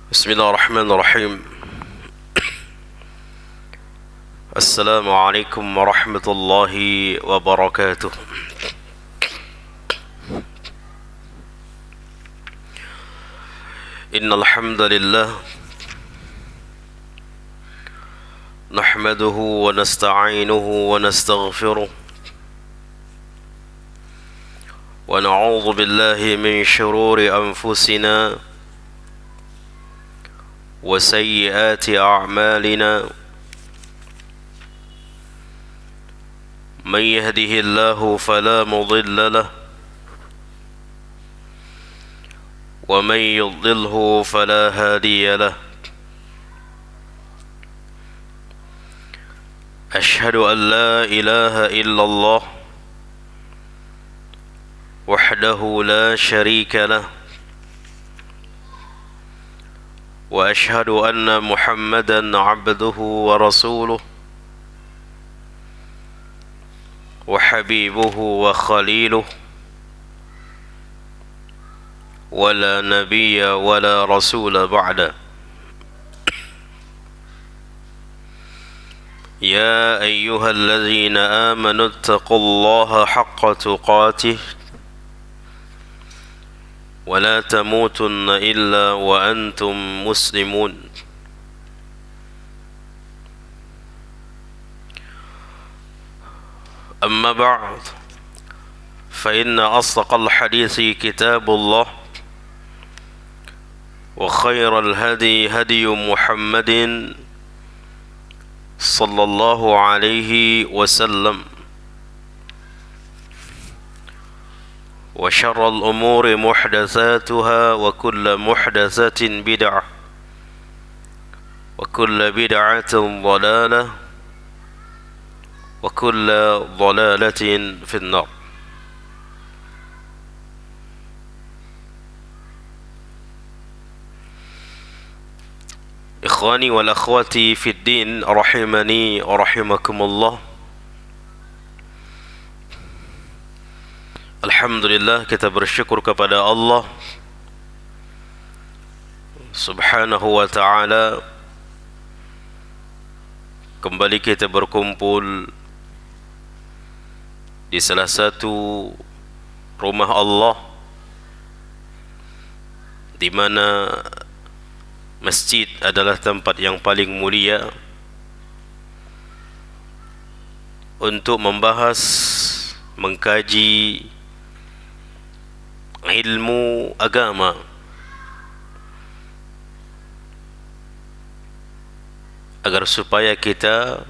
بسم الله الرحمن الرحيم. السلام عليكم ورحمة الله وبركاته. إن الحمد لله نحمده ونستعينه ونستغفره ونعوذ بالله من شرور أنفسنا وسيئات أعمالنا. من يهده الله فلا مضل له ومن يضلله فلا هادي له. أشهد أن لا إله إلا الله وحده لا شريك له وأشهد أن محمدا عبده ورسوله وحبيبه وخليله ولا نبي ولا رسول بعده. يا أيها الذين آمنوا اتقوا الله حق تقاته ولا تموتن إلا وأنتم مسلمون. أما بعد فإن أصدق الحديث كتاب الله وخير الهدي هدي محمد صلى الله عليه وسلم وشر الأمور محدثاتها وكل محدثة بدعة وكل بدعة ضلالة وكل ضلالة في النار. إخواني والأخواتي في الدين رحمني ورحمكم الله. Alhamdulillah, kita bersyukur kepada Allah Subhanahu wa ta'ala. Kembali kita berkumpul di salah satu rumah Allah, di mana masjid adalah tempat yang paling mulia, untuk membahas, mengkaji ilmu agama, agar supaya kita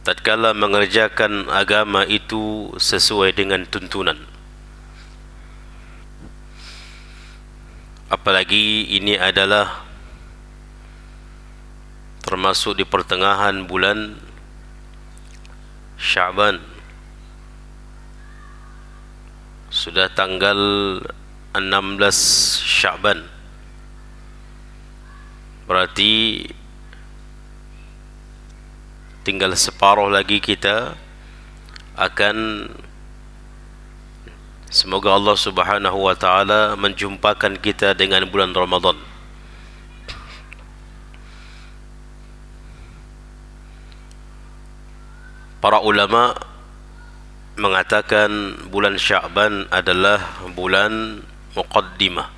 tatkala mengerjakan agama itu sesuai dengan tuntunan. Apalagi ini adalah termasuk di pertengahan bulan Sya'ban. Sudah tanggal 16 Sya'ban. Berarti tinggal separuh lagi kita akan, semoga Allah Subhanahu wa ta'ala menjumpakan kita dengan bulan Ramadan. Para ulama mengatakan bulan Sya'ban adalah bulan muqaddimah,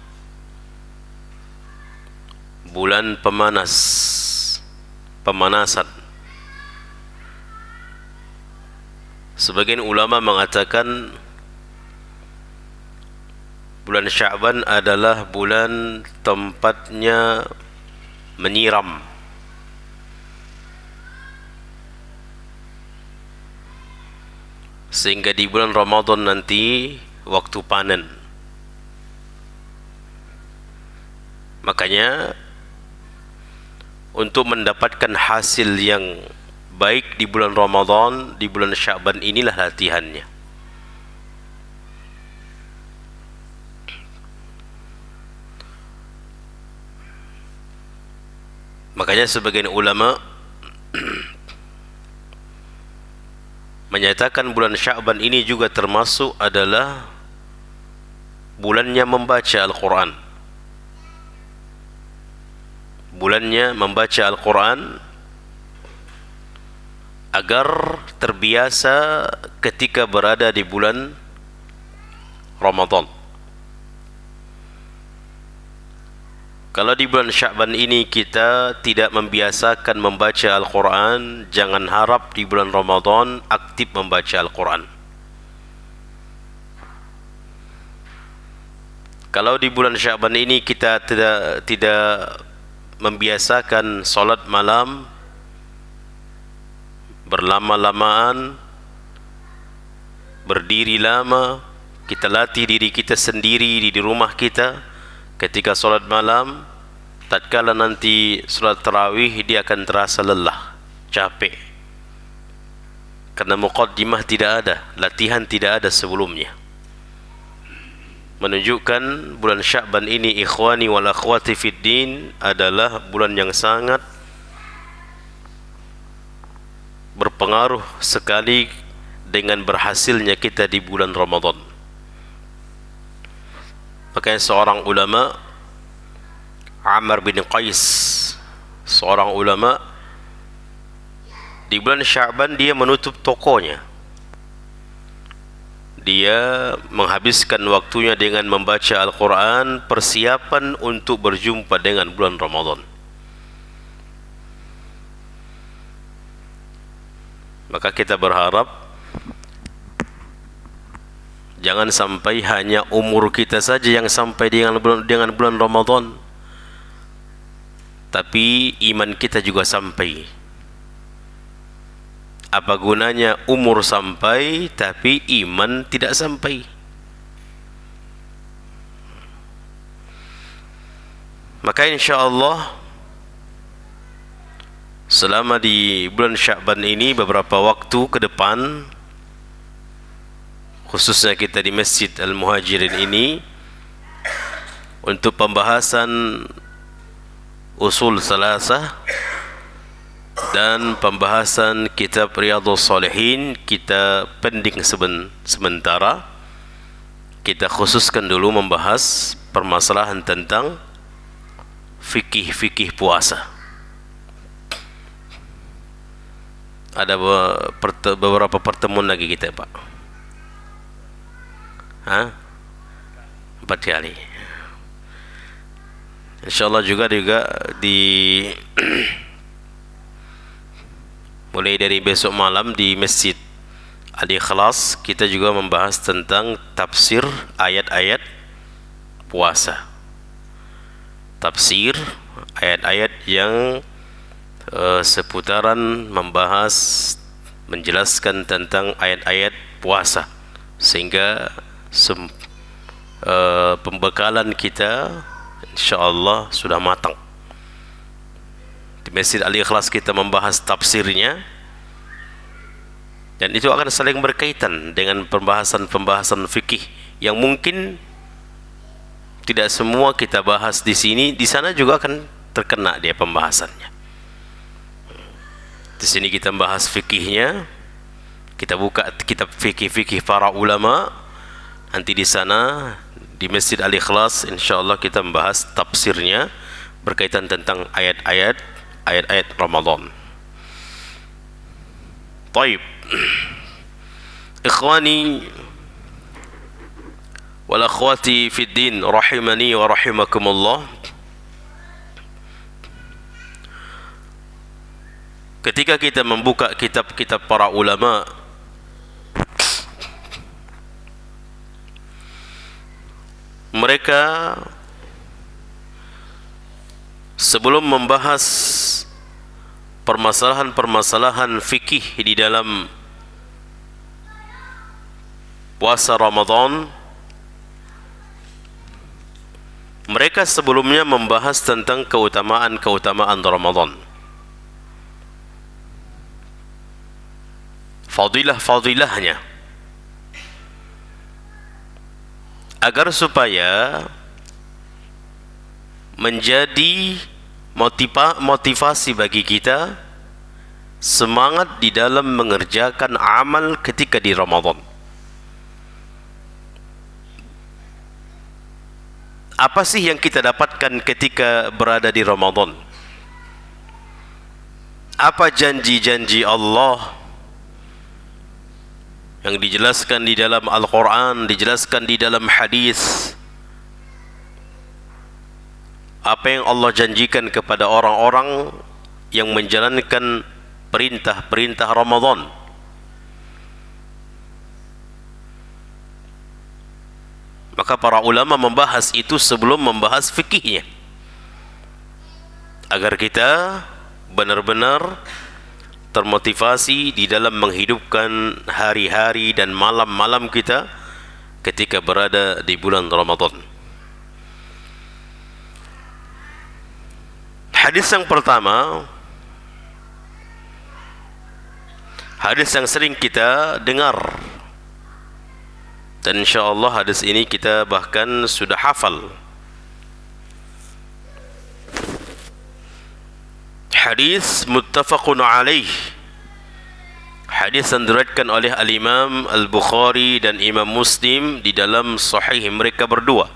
bulan pemanasan. Sebagian ulama mengatakan bulan Sya'ban adalah bulan tempatnya menyiram, sehingga di bulan Ramadan nanti waktu panen. Makanya untuk mendapatkan hasil yang baik di bulan Ramadan, di bulan Sya'ban inilah latihannya. Makanya sebagian ulama menyatakan bulan Sya'ban ini juga termasuk adalah bulannya membaca Al-Quran. bulannya membaca Al-Quran agar terbiasa ketika berada di bulan Ramadan. Kalau di bulan Sya'ban ini kita tidak membiasakan membaca Al-Quran, jangan harap di bulan Ramadan aktif membaca Al-Quran. Kalau di bulan Sya'ban ini kita tidak membiasakan solat malam berlama-lamaan, berdiri lama, kita latih diri kita sendiri di rumah kita ketika solat malam, tatkala nanti solat tarawih dia akan terasa lelah, capek, karena muqaddimah tidak ada, latihan tidak ada sebelumnya. Menunjukkan bulan Sya'ban ini, ikhwani wal akhwati fid din, adalah bulan yang sangat berpengaruh sekali dengan berhasilnya kita di bulan Ramadan. Makanya seorang ulama, Amr bin Qais, seorang ulama, di bulan Sya'ban dia menutup tokonya. Dia menghabiskan waktunya dengan membaca Al-Quran, persiapan untuk berjumpa dengan bulan Ramadan. Maka kita berharap jangan sampai hanya umur kita saja yang sampai dengan bulan Ramadan, tapi iman kita juga sampai. Apa gunanya umur sampai tapi iman tidak sampai? Maka insya-Allah selama di bulan Sya'ban ini beberapa waktu ke depan, khususnya kita di Masjid Al-Muhajirin ini, untuk pembahasan usul salasah dan pembahasan kitab Riyadhus Shalihin kita pending sementara. Kita khususkan dulu membahas permasalahan tentang fikih puasa. Ada beberapa pertemuan lagi kita, Pak. 4 kali. InsyaAllah juga di mulai dari besok malam di Masjid Al-Ikhlas kita juga membahas tentang tafsir ayat-ayat puasa. Tafsir ayat-ayat yang seputaran membahas, menjelaskan tentang ayat-ayat puasa, sehingga pembekalan kita insyaAllah sudah matang. Di Masjid Al-Ikhlas kita membahas tafsirnya, dan itu akan saling berkaitan dengan pembahasan fikih yang mungkin tidak semua kita bahas di sini, di sana juga akan terkena dia pembahasannya. Di sini kita bahas fikihnya, kita buka kitab fikih para ulama. Nanti di sana di Masjid Al-Ikhlas insyaallah kita membahas tafsirnya berkaitan tentang ayat-ayat Ramadan. Baik. Ikhwani wal akhwati fid din rahimani wa rahimakumullah. Ketika kita membuka kitab-kitab para ulama, mereka sebelum membahas permasalahan-permasalahan fikih di dalam puasa Ramadan, mereka sebelumnya membahas tentang keutamaan Ramadan, fadilah-fadilahnya, agar supaya menjadi motivasi bagi kita, semangat di dalam mengerjakan amal ketika di Ramadan. Apa sih yang kita dapatkan ketika berada di Ramadan? apa janji-janji Allah yang dijelaskan di dalam Al-Quran, dijelaskan di dalam hadis. Apa yang Allah janjikan kepada orang-orang yang menjalankan perintah-perintah Ramadan. Maka para ulama membahas itu sebelum membahas fikihnya, agar kita benar-benar termotivasi di dalam menghidupkan hari-hari dan malam-malam kita ketika berada di bulan Ramadan. Hadis yang pertama, hadis yang sering kita dengar, dan insyaAllah hadis ini kita bahkan sudah hafal. Hadis muttafaqun alaih, hadis yang diriwayatkan oleh Al-Imam Al-Bukhari dan Imam Muslim di dalam sahih mereka berdua,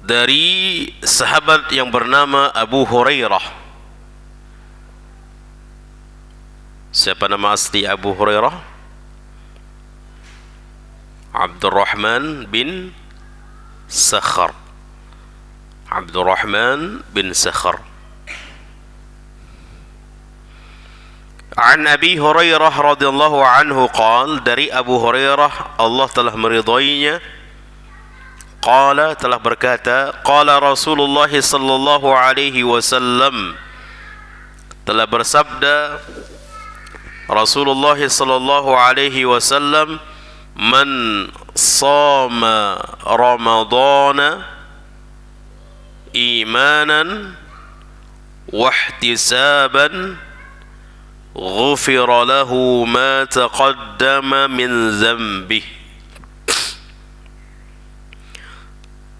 dari sahabat yang bernama Abu Hurairah. Siapa nama asli Abu Hurairah? Abdurrahman bin Sakhar. Abdurrahman bin Sakhar. An Abi Hurairah radhiyallahu anhu qala, dari Abu Hurairah Allah telah meridainya, qala, telah berkata, qala Rasulullah sallallahu alaihi wasallam, telah bersabda Rasulullah sallallahu alaihi wasallam, man shama ramadana imanan wahtisaban ghufira lahu ma taqaddama min dhanbih.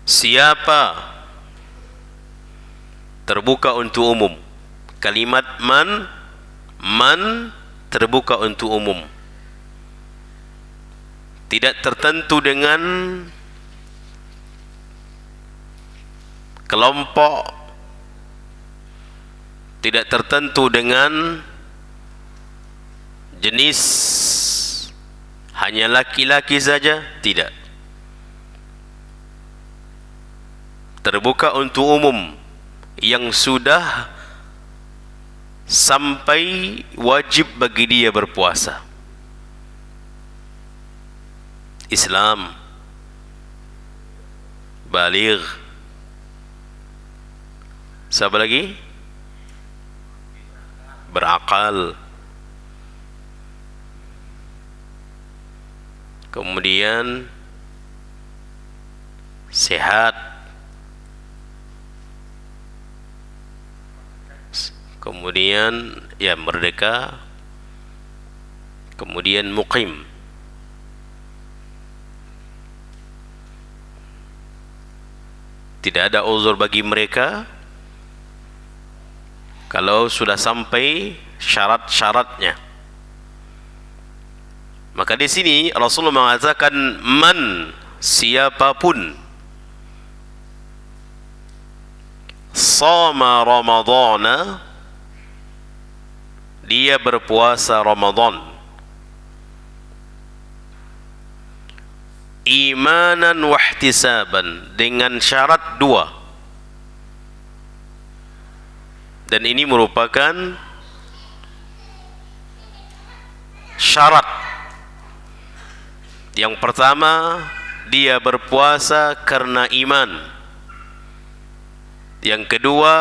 Siapa, terbuka untuk umum, kalimat man terbuka untuk umum, tidak tertentu dengan kelompok, tidak tertentu dengan jenis, hanya laki-laki saja, tidak. Terbuka untuk umum yang sudah sampai wajib bagi dia berpuasa. Islam, baligh. Siapa lagi? Berakal. Kemudian sehat. Kemudian ya merdeka. Kemudian muqim. Tidak ada uzur bagi mereka kalau sudah sampai syarat-syaratnya. Maka di sini Rasulullah mengatakan man, siapapun, shama ramadana, dia berpuasa Ramadan, imanan wahtisaban, dengan syarat dua. Dan ini merupakan syarat. Yang pertama, dia berpuasa karena iman. Yang kedua,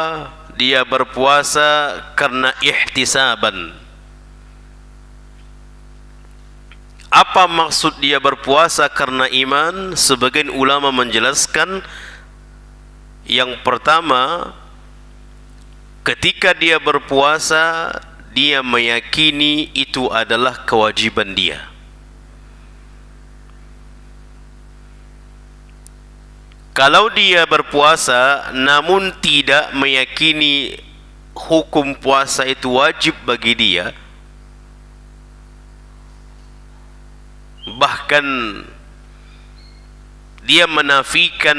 dia berpuasa karena ihtisaban. Apa maksud dia berpuasa karena iman? Sebagian ulama menjelaskan, yang pertama, ketika dia berpuasa, dia meyakini itu adalah kewajiban dia. Kalau dia berpuasa namun tidak meyakini hukum puasa itu wajib bagi dia, bahkan dia menafikan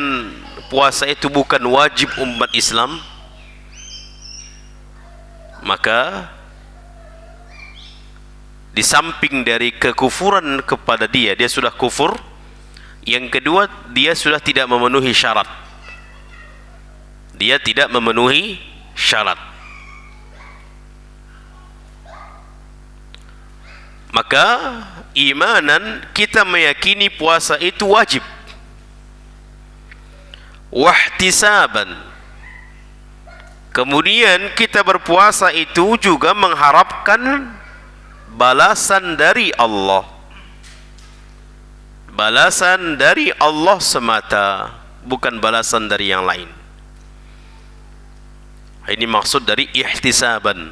puasa itu bukan wajib umat Islam, maka di samping dari kekufuran kepada dia sudah kufur, yang kedua dia sudah tidak memenuhi syarat. Dia tidak memenuhi syarat. Maka imanan kita meyakini puasa itu wajib. Wahtisaban, kemudian kita berpuasa itu juga mengharapkan balasan dari Allah. Balasan dari Allah semata, bukan balasan dari yang lain. Ini maksud dari ihtisaban,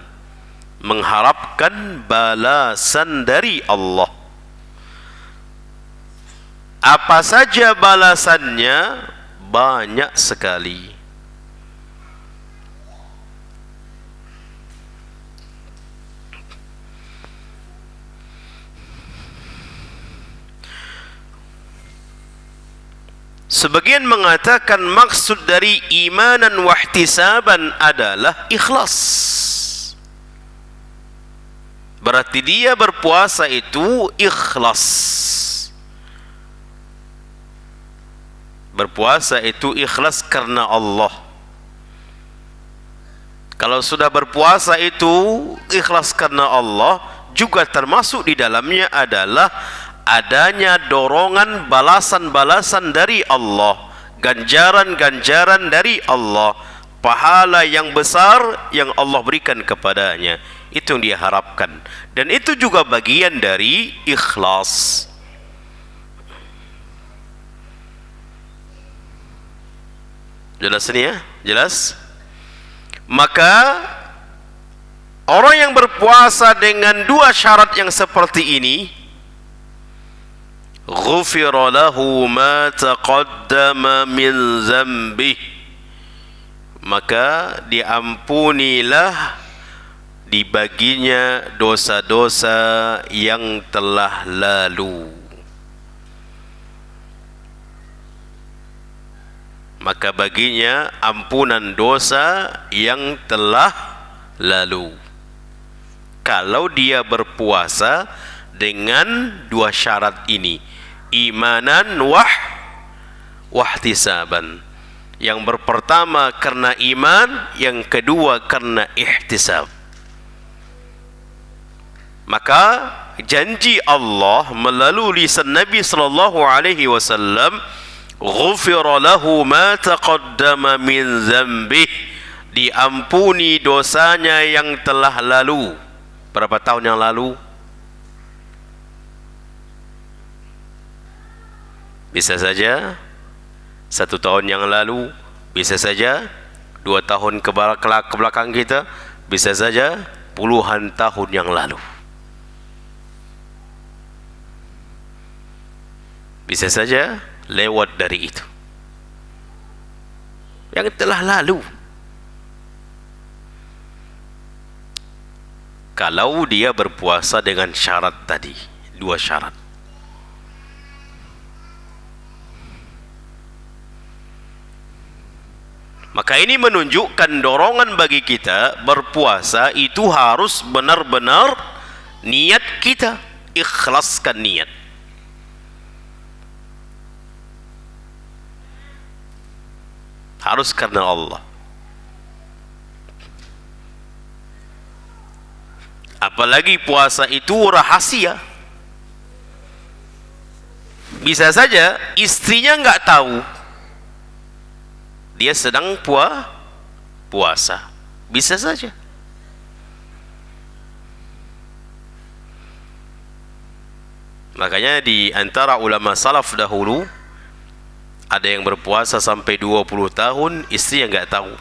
mengharapkan balasan dari Allah. Apa saja balasannya? Banyak sekali. Sebagian mengatakan maksud dari imanan wahtisaban adalah ikhlas. Berarti dia berpuasa itu ikhlas. Berpuasa itu ikhlas karena Allah. Kalau sudah berpuasa itu ikhlas karena Allah, juga termasuk di dalamnya adalah adanya dorongan balasan-balasan dari Allah, ganjaran-ganjaran dari Allah, pahala yang besar yang Allah berikan kepadanya. Itu yang dia harapkan, dan itu juga bagian dari ikhlas. Jelas ini ya? Jelas? Maka orang yang berpuasa dengan dua syarat yang seperti ini, ghufira lahu ma taqaddama min dzambih, maka diampunilah dibaginya dosa-dosa yang telah lalu. Maka baginya ampunan dosa yang telah lalu kalau dia berpuasa dengan dua syarat ini, imanan wahtisaban. Yang pertama karena iman, yang kedua karena ihtisab. Maka janji Allah melalui lisan Nabi sallallahu alaihi wasallam, ghufira lahu ma taqaddama min dzambih, diampuni dosanya yang telah lalu. Berapa tahun yang lalu? Bisa saja 1 tahun yang lalu, bisa saja 2 tahun ke belakang kita, bisa saja puluhan tahun yang lalu, bisa saja lewat dari itu yang telah lalu. Kalau dia berpuasa dengan syarat tadi, dua syarat. Maka ini menunjukkan dorongan bagi kita berpuasa itu harus benar-benar niat kita, ikhlaskan niat. Harus karena Allah. Apalagi puasa itu rahasia. Bisa saja istrinya nggak tahu dia sedang puasa, bisa saja. Makanya di antara ulama salaf dahulu ada yang berpuasa sampai 20 tahun, istri yang nggak tahu.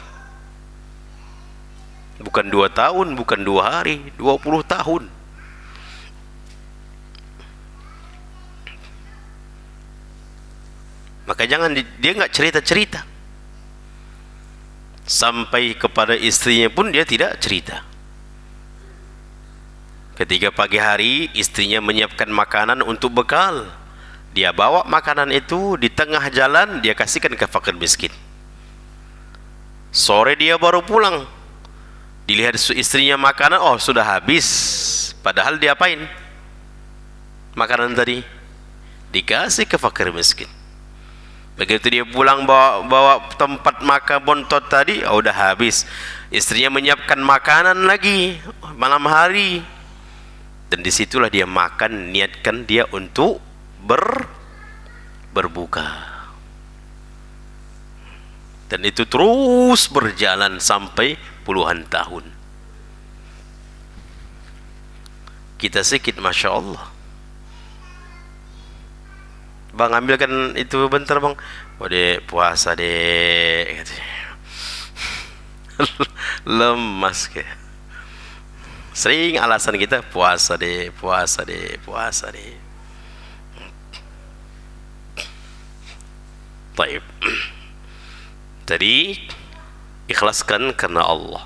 Bukan 2 tahun, bukan 2 hari, 20 tahun. Maka jangan dia nggak cerita-cerita. Sampai kepada istrinya pun dia tidak cerita. Ketika pagi hari istrinya menyiapkan makanan untuk bekal, dia bawa makanan itu, di tengah jalan dia kasihkan ke fakir miskin. Sore dia baru pulang, Dilihat istrinya makanan, oh sudah habis. Padahal diapain? Makanan tadi dikasih ke fakir miskin. Begitu dia pulang bawa tempat makan bontot tadi, oh, udah habis. Istrinya menyiapkan makanan lagi malam hari, dan disitulah dia makan, niatkan dia untuk berbuka. Dan itu terus berjalan sampai puluhan tahun. Kita sikit, Masya Allah. Bang, ambilkan itu bentar bang. Oh dek, puasa dek. Lemas ke. Sering alasan kita puasa dek, puasa dek, puasa dek. Baik. Tadi ikhlaskan karena Allah.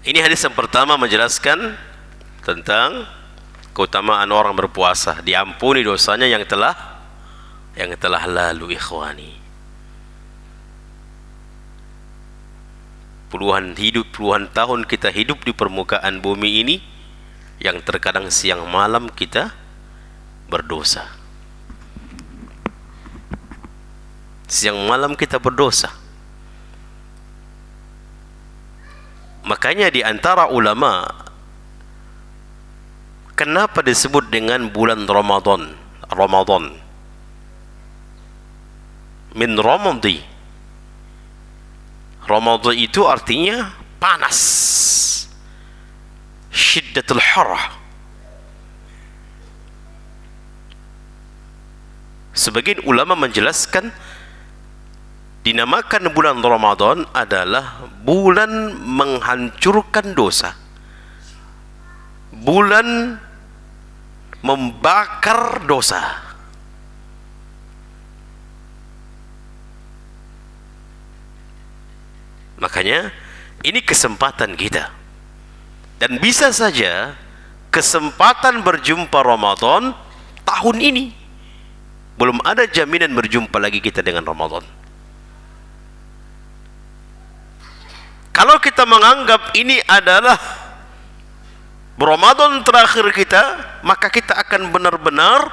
Ini hadis yang pertama menjelaskan tentang keutamaan orang berpuasa, diampuni dosanya yang telah lalu, ikhwani. Puluhan tahun kita hidup di permukaan bumi ini, yang terkadang siang malam kita berdosa. Siang malam kita berdosa. Makanya di antara ulama, kenapa disebut dengan bulan Ramadan? Ramadan min Ramadi. Ramadan itu artinya panas, syiddatul harah. Sebagian ulama menjelaskan dinamakan bulan Ramadan adalah bulan menghancurkan dosa, bulan membakar dosa. Makanya ini kesempatan kita, dan bisa saja kesempatan berjumpa Ramadan tahun ini. Belum ada jaminan berjumpa lagi kita dengan Ramadan. Kalau kita menganggap ini adalah Ramadan terakhir kita, maka kita akan benar-benar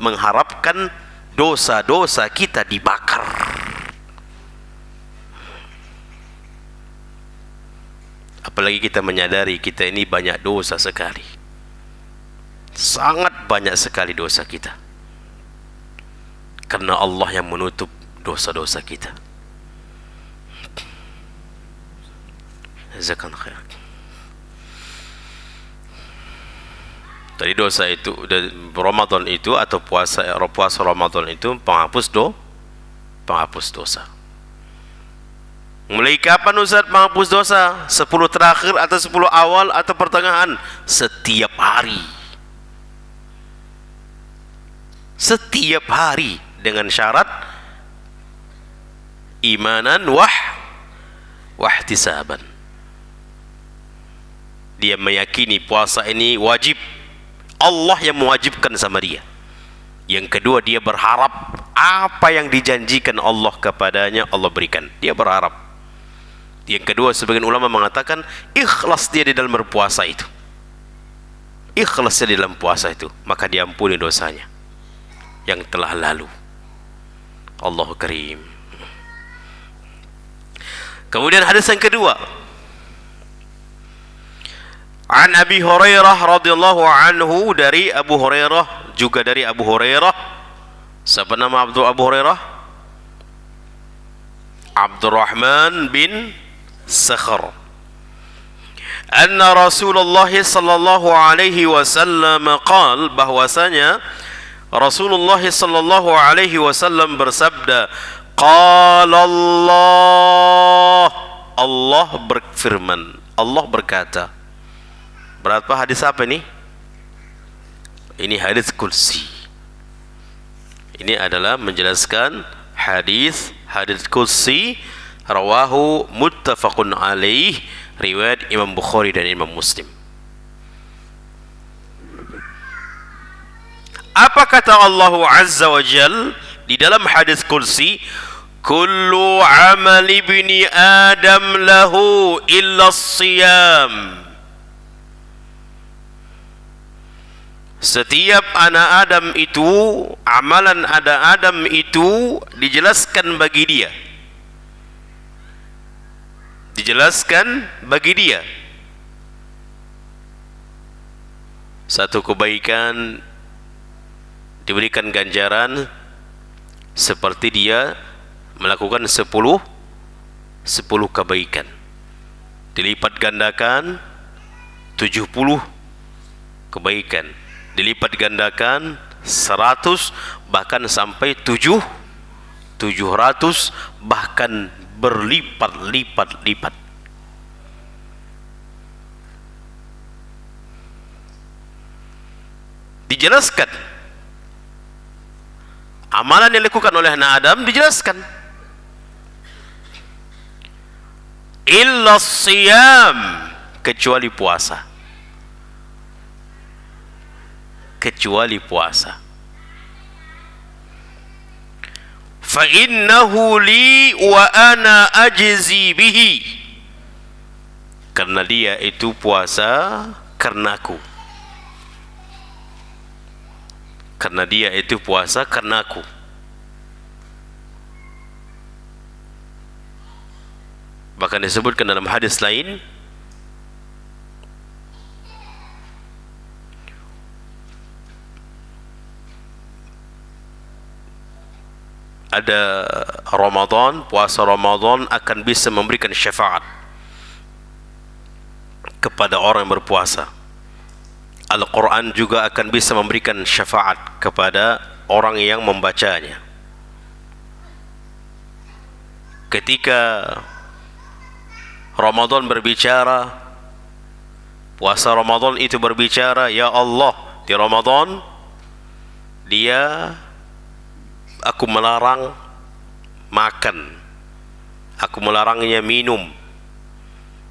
mengharapkan dosa-dosa kita dibakar. Apalagi kita menyadari kita ini banyak dosa sekali, sangat banyak sekali dosa kita, karena Allah yang menutup dosa-dosa kita. Jazakallahu khair. Tadi dosa itu, Ramadan itu atau puasa Ramadan itu penghapus dosa. Mulai kapan Ustaz menghapus dosa? 10 terakhir atau 10 awal atau pertengahan? Setiap hari. Setiap hari, dengan syarat imanan wahtisaban. Dia meyakini puasa ini wajib, Allah yang mewajibkan sama dia. Yang kedua, dia berharap apa yang dijanjikan Allah kepadanya Allah berikan. Dia berharap. Yang kedua, sebagian ulama mengatakan ikhlas dia di dalam berpuasa itu. Ikhlas dia di dalam puasa itu, maka diampuni dosanya yang telah lalu. Allahu Karim. Kemudian hadis yang kedua, an Abi Hurairah radhiyallahu anhu, dari Abu Hurairah, juga dari Abu Hurairah. Siapa nama Abu Hurairah? Abdurrahman bin Sakhar. Anna Rasulullah sallallahu alaihi wasallam qala, bahwasanya Rasulullah sallallahu alaihi wasallam bersabda, qala Allah berfirman, Allah berkata. Berapa hadis apa ini? Ini hadis kursi. Ini adalah menjelaskan hadis kursi, rawahu muttafaqun alaih, riwayat Imam Bukhari dan Imam Muslim. Apa kata Allah Azza wa Jal di dalam hadis kursi? kullu amal ibni Adam lahu illa siyam. Setiap anak Adam itu, amalan ada Adam itu dijelaskan bagi dia. Dijelaskan bagi dia. Satu kebaikan diberikan ganjaran seperti dia melakukan 10 kebaikan. Dilipat gandakan 70 kebaikan. Dilipat gandakan 100, bahkan sampai 700, bahkan berlipat-lipat-lipat. Dijelaskan amalan yang dilakukan oleh anak Adam, dijelaskan illa siyam, kecuali puasa. Kecuali puasa. Fa innahu li wa ana ajzi bihi, karena dia itu puasa karenaku. Karena dia itu puasa karenaku. Bahkan disebutkan dalam hadis lain, ada Ramadan, puasa Ramadan akan bisa memberikan syafaat kepada orang yang berpuasa. Al-Quran juga akan bisa memberikan syafaat kepada orang yang membacanya. Ketika Ramadan berbicara, puasa Ramadan itu berbicara, ya Allah, di Ramadan aku melarang makan, aku melarangnya minum,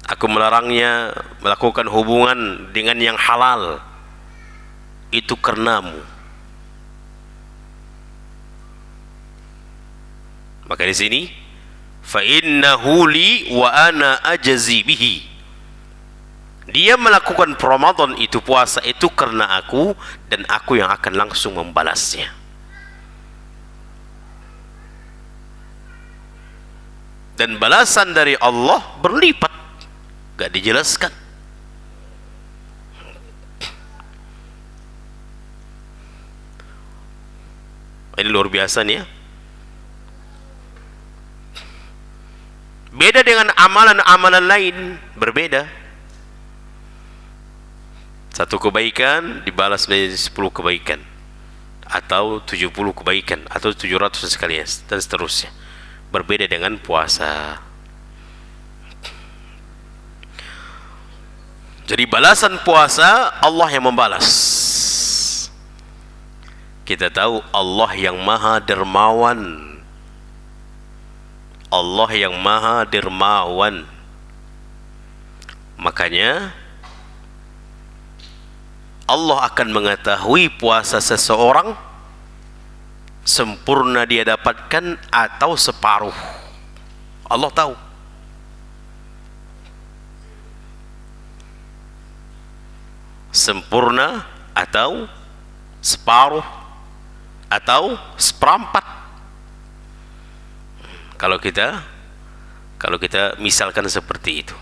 aku melarangnya melakukan hubungan dengan yang halal, itu karenamu. Maka di sini, fa innahu li wa ana ajzi bihi, dia melakukan Ramadan itu, puasa itu karena aku, dan aku yang akan langsung membalasnya. Dan balasan dari Allah berlipat, gak dijelaskan. Ini luar biasa nih ya. Beda dengan amalan-amalan lain, berbeda. Satu kebaikan dibalas menjadi 10 kebaikan, atau 70 kebaikan, atau 700 sekalian, dan seterusnya. Berbeda dengan puasa. Jadi balasan puasa Allah yang membalas. Kita tahu Allah yang maha dermawan. Allah yang maha dermawan. Makanya Allah akan mengetahui puasa seseorang sempurna dia dapatkan atau separuh. Allah tahu. Sempurna atau separuh atau seperempat. Kalau kita misalkan seperti itu.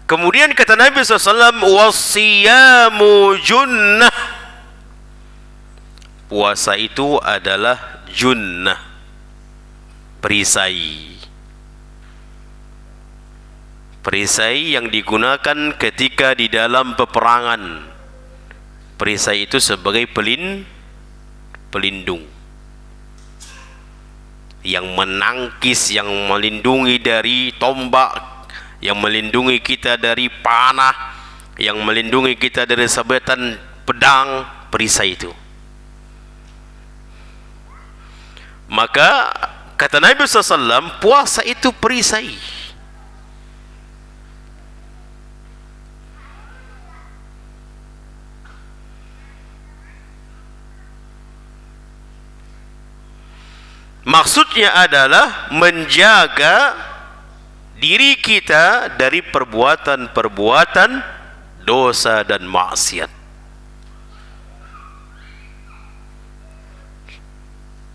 Kemudian kata Nabi SAW, wasiyamu junnah, puasa itu adalah junnah, perisai. Perisai yang digunakan ketika di dalam peperangan. Perisai itu sebagai pelindung yang menangkis, yang melindungi dari tombak, yang melindungi kita dari panah, yang melindungi kita dari sabetan pedang. Perisai itu. Maka kata Nabi SAW, puasa itu perisai. Maksudnya adalah menjaga diri kita dari perbuatan-perbuatan dosa dan maksiat.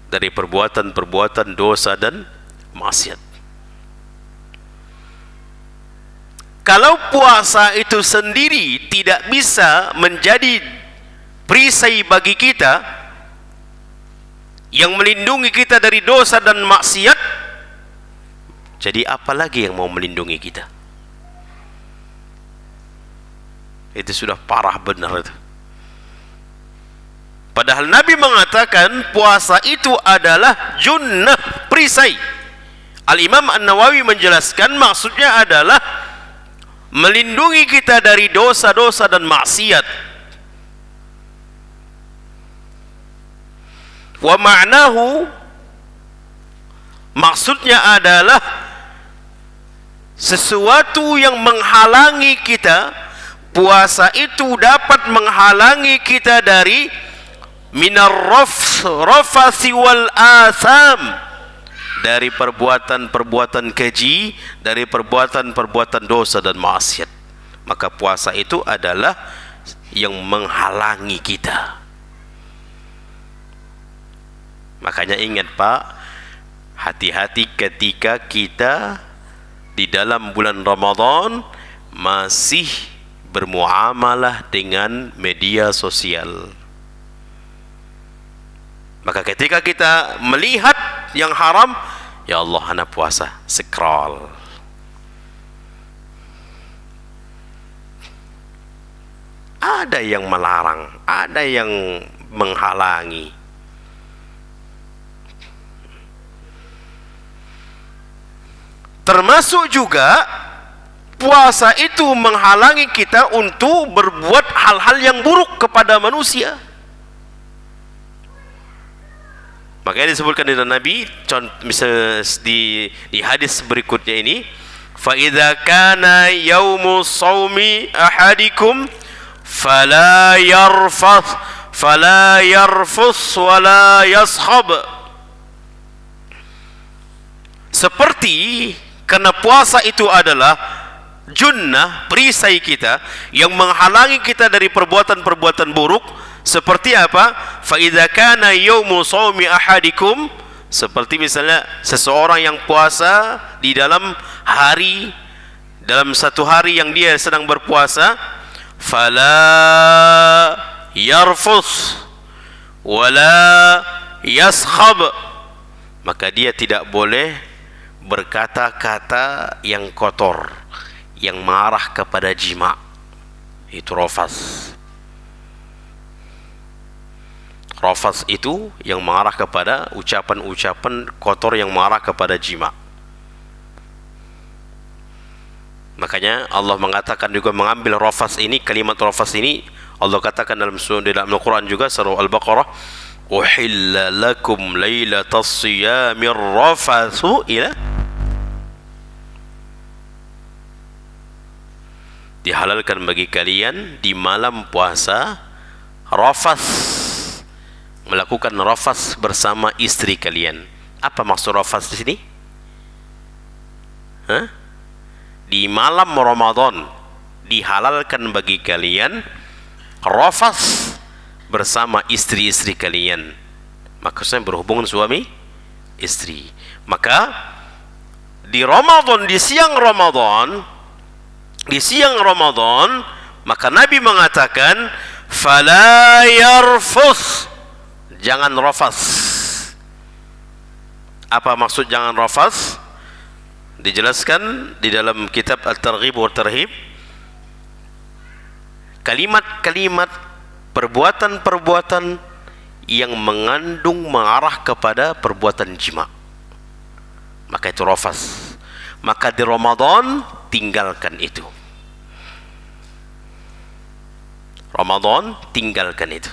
Dari perbuatan-perbuatan dosa dan maksiat. Kalau puasa itu sendiri tidak bisa menjadi perisai bagi kita yang melindungi kita dari dosa dan maksiat, jadi apa lagi yang mau melindungi kita? Itu sudah parah benar itu. Padahal Nabi mengatakan puasa itu adalah junnah, perisai. Al-Imam An-Nawawi menjelaskan maksudnya adalah melindungi kita dari dosa-dosa dan maksiat. Wa ma'nahu, maksudnya adalah sesuatu yang menghalangi kita. Puasa itu dapat menghalangi kita dari minar rafathi wal atham, dari perbuatan-perbuatan keji, dari perbuatan-perbuatan dosa dan maksiat. Maka puasa itu adalah yang menghalangi kita. Makanya ingat Pak, hati-hati ketika kita di dalam bulan Ramadan masih bermuamalah dengan media sosial. Maka ketika kita melihat yang haram, ya Allah, anak puasa, scroll. Ada yang melarang, ada yang menghalangi. Termasuk juga puasa itu menghalangi kita untuk berbuat hal-hal yang buruk kepada manusia. Makanya disebutkan di dalam Nabi, misalnya di hadis berikutnya ini, fa idza kana yaumu shaumi ahadikum fala yarfath wala yashab. Seperti karena puasa itu adalah junnah, perisai kita yang menghalangi kita dari perbuatan-perbuatan buruk. Seperti apa? Fa idza kana yaumu shaumi ahadikum, seperti misalnya seseorang yang puasa di dalam satu hari yang dia sedang berpuasa, fala yarfus wala yaskhab, maka dia tidak boleh berkata-kata yang kotor, yang marah kepada jima. Itu rafas. Rafas itu yang mengarah kepada ucapan-ucapan kotor yang mengarah kepada jima. Makanya Allah mengatakan juga mengambil rafas ini, kalimat rafas ini Allah katakan dalam Al-Quran juga, surah Al-Baqarah, uhilla lakum lailatas siyamir rafathu ila, dihalalkan bagi kalian di malam puasa rafas, melakukan rafas bersama istri kalian. Apa maksud rafas di sini? Di malam Ramadan dihalalkan bagi kalian rafas bersama istri-istri kalian. Maksudnya berhubungan suami istri. Maka di Ramadan, di siang Ramadan, maka Nabi mengatakan fala yarfus, jangan rafas. Apa maksud jangan rafas? Dijelaskan di dalam kitab At-Targhib wa Tarhib, kalimat-kalimat, perbuatan-perbuatan yang mengandung mengarah kepada perbuatan jima, maka itu rafas. Maka di Ramadan tinggalkan itu. Ramadan tinggalkan itu.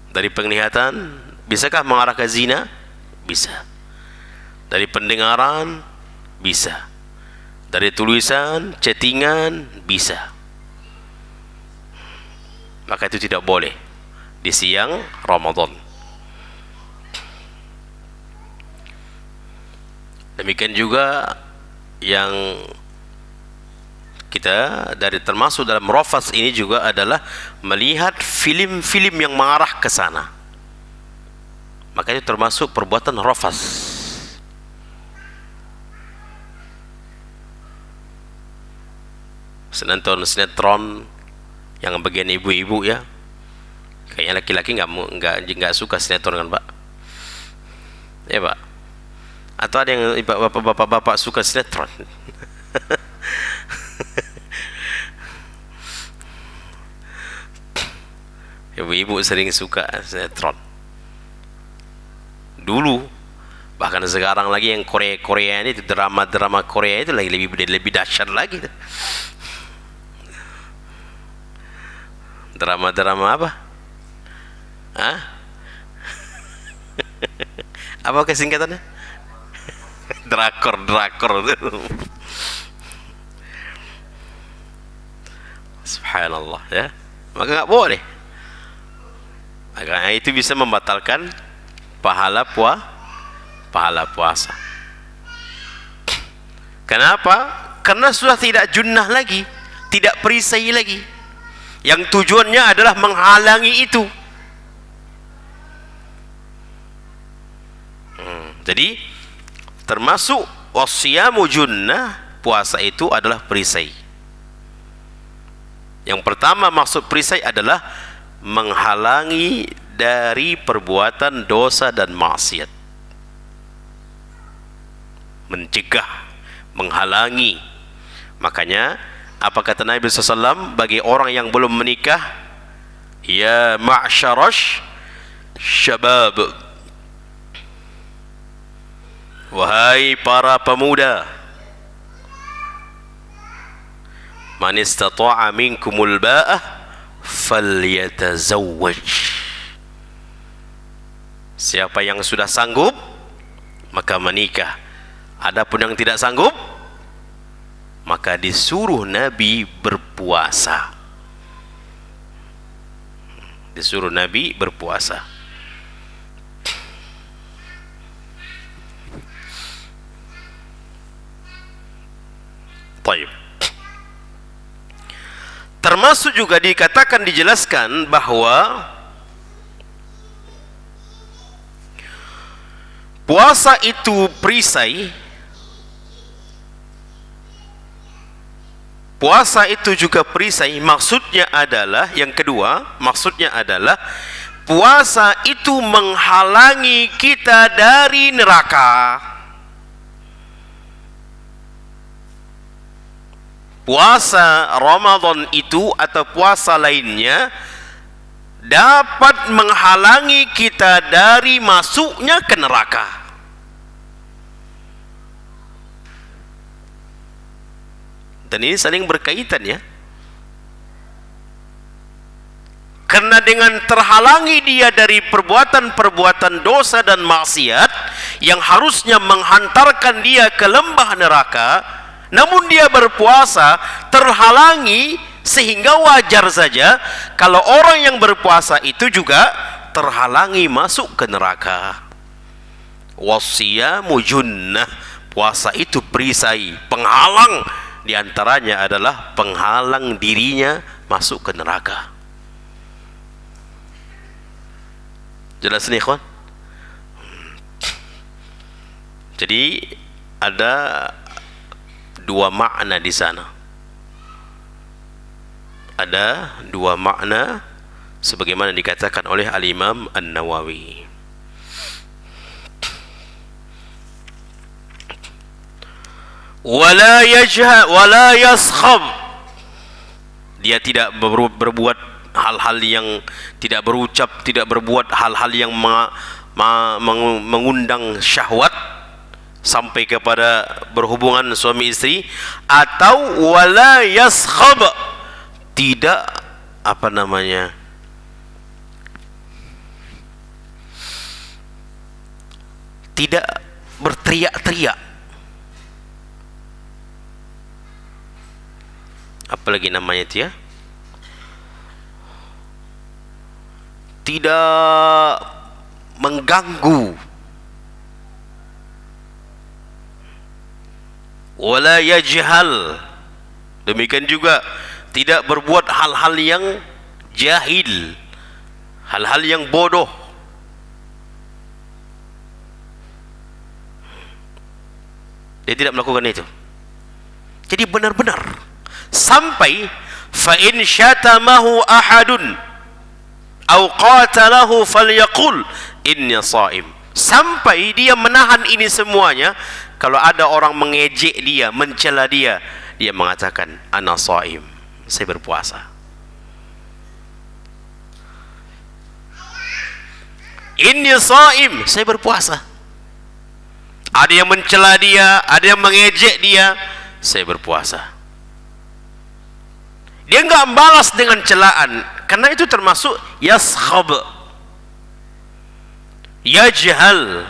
Dari penglihatan, bisakah mengarah ke zina? Bisa. Dari pendengaran, bisa. Dari tulisan, chattingan bisa. Maka itu tidak boleh di siang Ramadan. Demikian juga yang kita dari termasuk dalam rafas ini juga adalah melihat film-film yang mengarah ke sana. Maka itu termasuk perbuatan rafas. Nonton sinetron yang bagian ibu-ibu ya, kayaknya laki-laki nggak suka sinetron kan Pak? Ya Pak? Atau ada yang bapak-bapak suka sinetron? Ibu-ibu sering suka sinetron dulu, bahkan sekarang lagi yang Korea ini, drama Korea itu lagi lebih dahsyat lagi. Drama apa? Hah? Apa kesingkatannya? Drakor. Subhanallah ya. Maka nggak boleh. Maka itu bisa membatalkan pahala puasa. Kenapa? Karena sudah tidak junnah lagi, tidak perisai lagi. Yang tujuannya adalah menghalangi itu. Jadi termasuk wasyamu junnah, puasa itu adalah perisai. Yang pertama maksud perisai adalah menghalangi dari perbuatan dosa dan maksiat. Mencegah, menghalangi. Makanya apa kata Nabi SAW bagi orang yang belum menikah? Ya ma'syarash syabab, wahai para pemuda, man istata'a minkumul ba'ah falyatazawwaj. Siapa yang sudah sanggup maka menikah. Adapun yang tidak sanggup maka disuruh Nabi berpuasa. Disuruh Nabi berpuasa. Baik. Termasuk juga dikatakan, dijelaskan bahwa puasa itu perisai. Puasa itu juga perisai. Maksudnya adalah, yang kedua, maksudnya adalah puasa itu menghalangi kita dari neraka. Puasa Ramadan itu atau puasa lainnya dapat menghalangi kita dari masuknya ke neraka. Dan ini saling berkaitan ya. Karena dengan terhalangi dia dari perbuatan-perbuatan dosa dan maksiat yang harusnya menghantarkan dia ke lembah neraka, namun dia berpuasa, terhalangi, sehingga wajar saja kalau orang yang berpuasa itu juga terhalangi masuk ke neraka. Wasyamu junnah, puasa itu perisai, penghalang. Di antaranya adalah penghalang dirinya masuk ke neraka. Jelas nih, kawan? Jadi ada dua makna di sana. Ada dua makna sebagaimana dikatakan oleh Al-Imam An-Nawawi. Wala yajha wala yaskhab, dia tidak berbuat hal-hal yang tidak berucap, tidak berbuat hal-hal yang mengundang syahwat sampai kepada berhubungan suami istri. Atau wala yaskhab, tidak tidak berteriak-teriak. apalagi namanya itu ya, tidak mengganggu, wala yajhal, demikian juga tidak berbuat hal-hal yang jahil, hal-hal yang bodoh. Dia tidak melakukan itu. Jadi benar-benar sampai fa in syatamahu ahadun aw qatalahu falyaqul inni shaim, sampai dia menahan ini semuanya. Kalau ada orang mengejek dia, mencela dia, dia mengatakan ana shaim, saya berpuasa. Inni shaim, saya berpuasa. Ada yang mencela dia, ada yang mengejek dia, saya berpuasa. Dia enggak membalas dengan celaan, karena itu termasuk yaskhab, yajhal.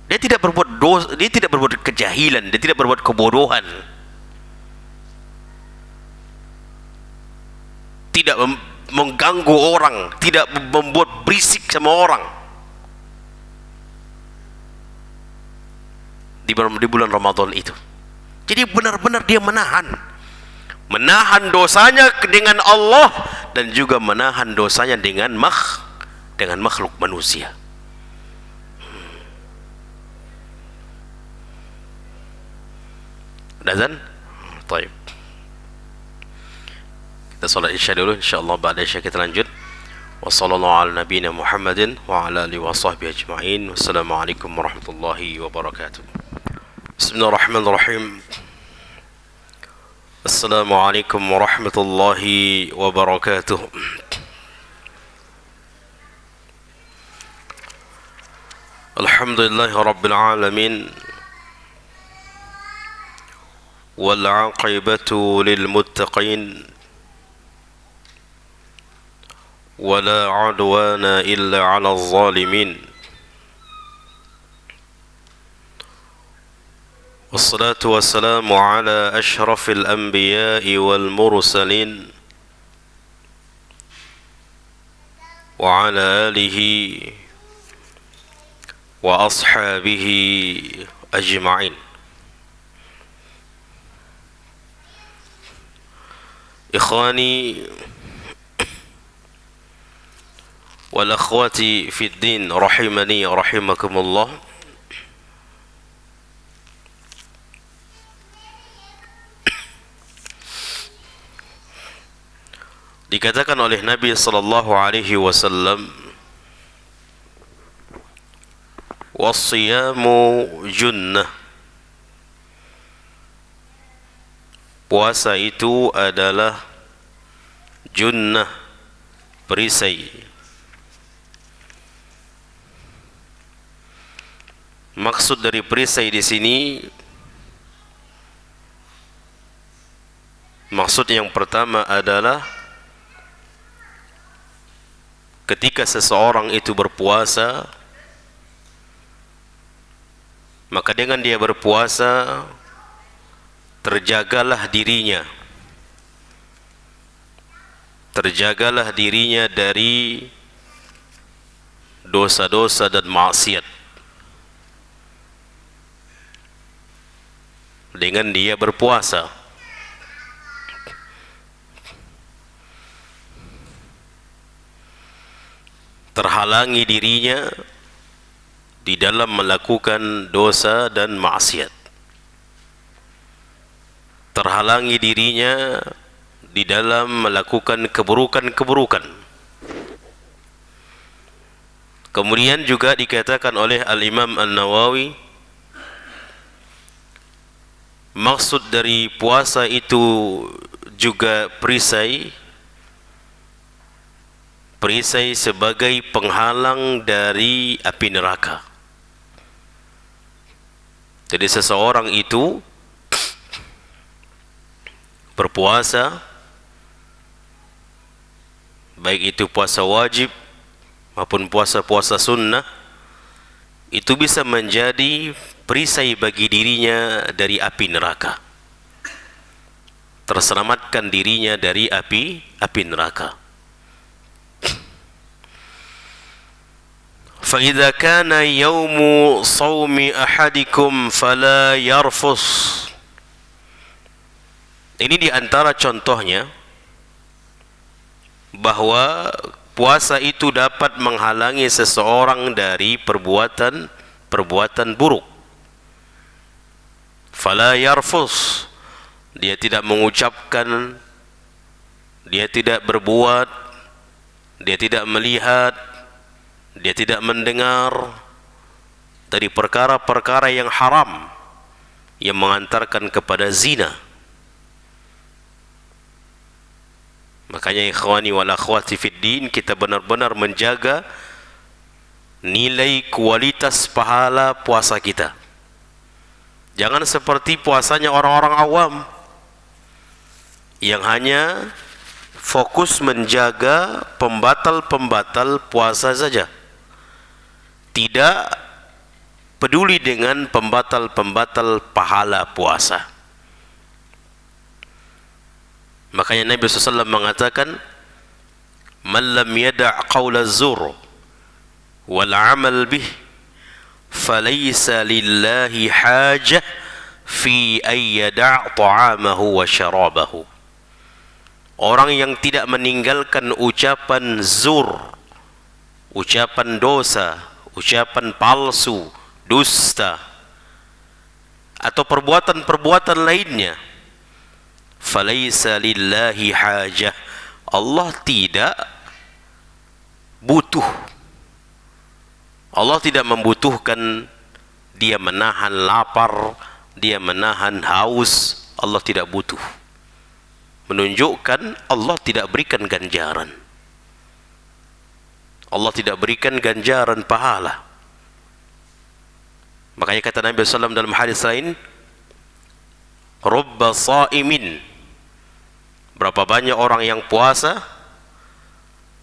Dia tidak berbuat dosa, dia tidak berbuat kejahilan, dia tidak berbuat kebodohan, tidak mengganggu orang, tidak membuat berisik sama orang. Di bulan Ramadan itu, jadi benar-benar dia menahan dosanya dengan Allah dan juga menahan dosanya dengan makhluk manusia. Azan? Baik. Kita salat Isya dulu, insyaallah ba'da Isya kita lanjut. Wassallallahu ala nabiyina Muhammadin wa ala alihi wa sahbihi ajma'in. Wassalamualaikum warahmatullahi wabarakatuh. Bismillahirrahmanirrahim. Assalamualaikum warahmatullahi wabarakatuh. Alhamdulillahi rabbil alamin, wal 'aqibatu lil muttaqin, wala 'udwana illa 'alal zalimin. Wassalatu wassalamu ala ashrafil anbiya'i wal mursalin wa ala alihi wa ashabihi ajma'in. Ikhwani wal akhwati fid din, rahimani rahimakumullah. Dikatakan oleh Nabi sallallahu alaihi wasallam, was-siyamu junnah, puasa itu adalah junnah, perisai. Maksud dari perisai di sini, maksud yang pertama adalah ketika seseorang itu berpuasa, maka dengan dia berpuasa terjagalah dirinya, dari dosa-dosa dan maksiat. Dengan dia berpuasa, terhalangi dirinya di dalam melakukan dosa dan maksiat, terhalangi dirinya di dalam melakukan keburukan-keburukan. Kemudian juga dikatakan oleh Al-Imam An-Nawawi, maksud dari puasa itu juga perisai sebagai penghalang dari api neraka. Jadi seseorang itu berpuasa, baik itu puasa wajib maupun puasa-puasa sunnah, itu bisa menjadi perisai bagi dirinya dari api neraka. terselamatkan dirinya dari api neraka. فَإِذَا كَانَ يَوْمُ صَوْمِ أَحَدِكُمْ فَلَا يَرْفُثْ. Ini diantara contohnya bahwa puasa itu dapat menghalangi seseorang dari perbuatan buruk. Fala yarfus, dia tidak mengucapkan, dia tidak berbuat, dia tidak melihat, dia tidak mendengar dari perkara-perkara yang haram yang mengantarkan kepada zina. Makanya ikhwani wal akhwati fid din, kita benar-benar menjaga nilai kualitas pahala puasa kita. Jangan seperti puasanya orang-orang awam yang hanya fokus menjaga pembatal-pembatal puasa saja, tidak peduli dengan pembatal-pembatal pahala puasa. Makanya Nabi SAW mengatakan, "Man lam yada' qawla az-zur wal 'amal bih, falaysa lillahi hajah fi an yada' ta'amahu wa syarabahu." Orang yang tidak meninggalkan ucapan zur, ucapan dosa, ucapan palsu, dusta, atau perbuatan-perbuatan lainnya, falaysa lillahi hajah, Allah tidak butuh, Allah tidak membutuhkan dia menahan lapar, dia menahan haus, Allah tidak butuh. Menunjukkan Allah tidak berikan ganjaran, Allah tidak berikan ganjaran pahala. Makanya kata Nabi SAW dalam hadis lain, "Rubba sa'imin," berapa banyak orang yang puasa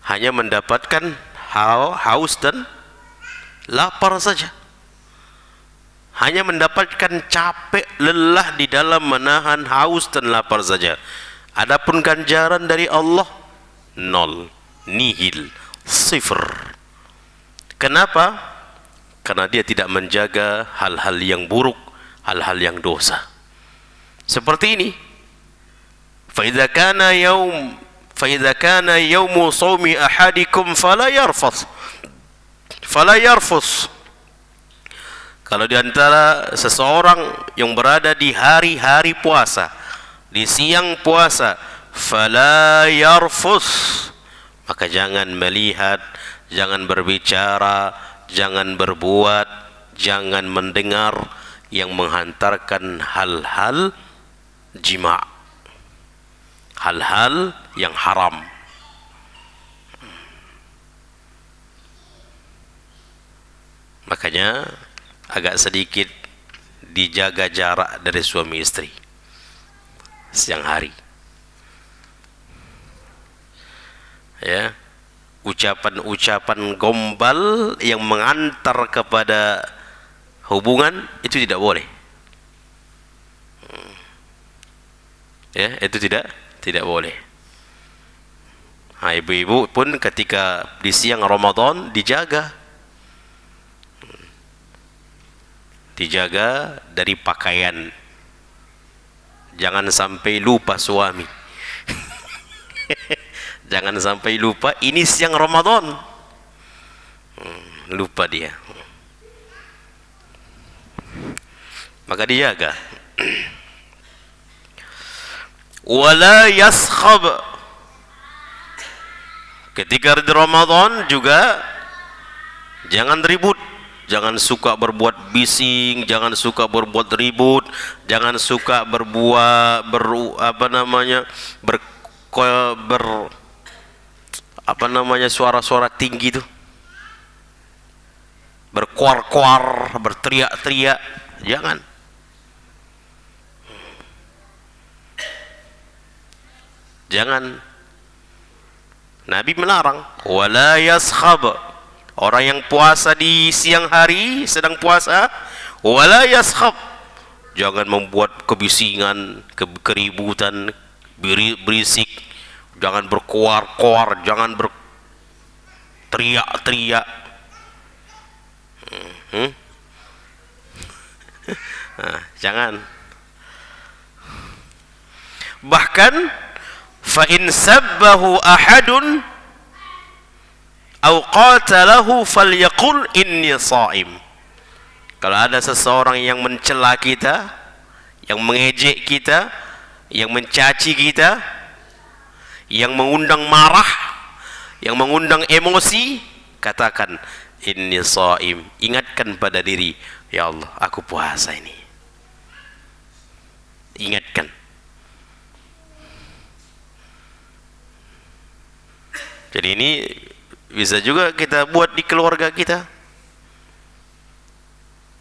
hanya mendapatkan haus dan lapar saja, hanya mendapatkan capek lelah di dalam menahan haus dan lapar saja. Adapun ganjaran dari Allah nol, nihil, sifr. Kenapa? Karena dia tidak menjaga hal-hal yang buruk, hal-hal yang dosa. Seperti ini, فَإِذَا كَانَ يَوْمُ صَوْمِ أَحَدِكُمْ فَلَا يَرْفُثْ. Kalau di antara seseorang yang berada di hari-hari puasa, di siang puasa, fala yarfus, maka jangan melihat, jangan berbicara, jangan berbuat, jangan mendengar yang menghantarkan hal-hal jima', hal-hal yang haram. Makanya agak sedikit dijaga jarak dari suami istri siang hari, ya. Ucapan-ucapan gombal yang mengantar kepada hubungan itu tidak boleh, ya, itu tidak boleh. Nah, ibu-ibu pun ketika di siang Ramadan dijaga dari pakaian. Jangan sampai lupa suami. Jangan sampai lupa ini siang Ramadan. Lupa dia. Maka dijaga. Wala yaskhab. Ketika di Ramadan juga jangan ribut. Jangan suka berbuat bising, jangan suka berbuat ribut, jangan suka suara-suara tinggi itu, berkuar-kuar, berteriak-teriak, jangan. Jangan. Nabi melarang, wala yaskhab. Orang yang puasa di siang hari, sedang puasa, wala yaskhab, jangan membuat kebisingan, keributan, berisik, jangan berkoar-koar, jangan berteriak-teriak. Jangan. Bahkan fa in sabbahu ahadun aw qatalahu falyaqul inni shaim. Kalau ada seseorang yang mencela kita, yang mengejek kita, yang mencaci kita, yang mengundang marah, yang mengundang emosi, katakan inni shaim. Ingatkan pada diri, ya Allah, aku puasa ini. Ingatkan. Jadi ini bisa juga kita buat di keluarga kita.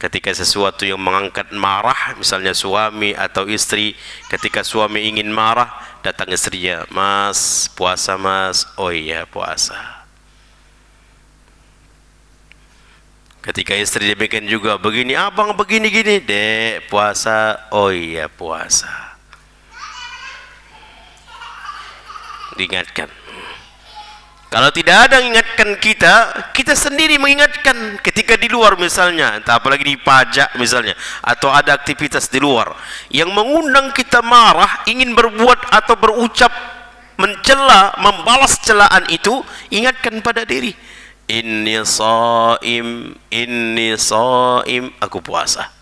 Ketika sesuatu yang mengangkat marah, misalnya suami atau istri, ketika suami ingin marah, datang istrinya, "Mas, puasa mas." "Oh iya, puasa." Ketika istri demikian juga, "Begini abang, begini gini." "Dek, puasa." "Oh iya, puasa." Diingatkan. Kalau tidak ada yang ingatkan kita, kita sendiri mengingatkan ketika di luar misalnya, entah apalagi di pajak misalnya, atau ada aktivitas di luar yang mengundang kita marah, ingin berbuat atau berucap mencela, membalas celaan itu, ingatkan pada diri, inni shaim, aku puasa.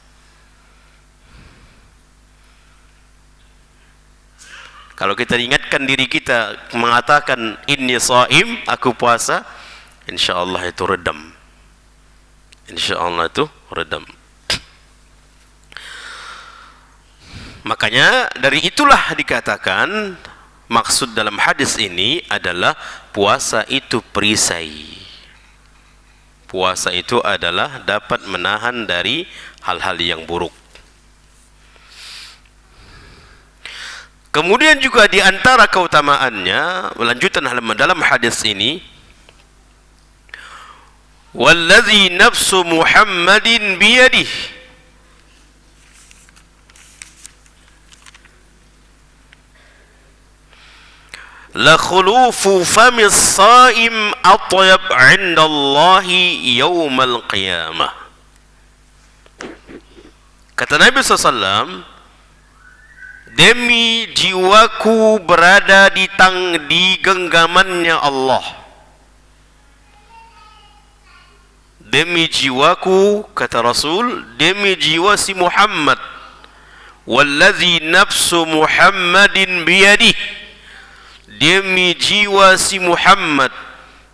Kalau kita ingatkan diri kita mengatakan inni shaim, aku puasa, insyaallah itu redam. Insyaallah itu redam. Makanya dari itulah dikatakan maksud dalam hadis ini adalah puasa itu perisai. Puasa itu adalah dapat menahan dari hal-hal yang buruk. Kemudian juga di antara keutamaannya, melanjutkan dalam hadis ini, "Wallazi nafsu Muhammadin biyadihi la khulufu famis shaim atyab 'inda Allahi yaumal qiyamah." Kata Nabi SAW, demi jiwaku berada di genggamannya Allah. Demi jiwaku, kata Rasul, demi jiwa si Muhammad. Wallazi nafsu Muhammadin biyadih. Demi jiwa si Muhammad,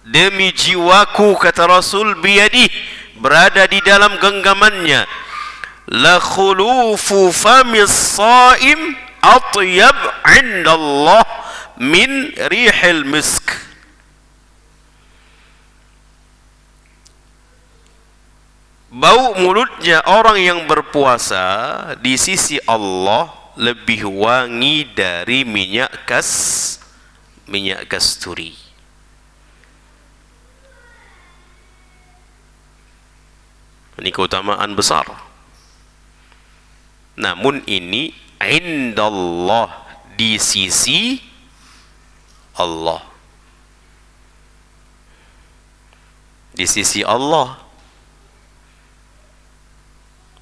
demi jiwaku, kata Rasul, biyadih, berada di dalam genggamannya. La khulufu famis shaim atyab 'inda Allah min rihil misk. Bau mulutnya orang yang berpuasa di sisi Allah lebih wangi dari minyak kasturi. Ini keutamaan besar. Namun ini indallah, di sisi Allah. Di sisi Allah,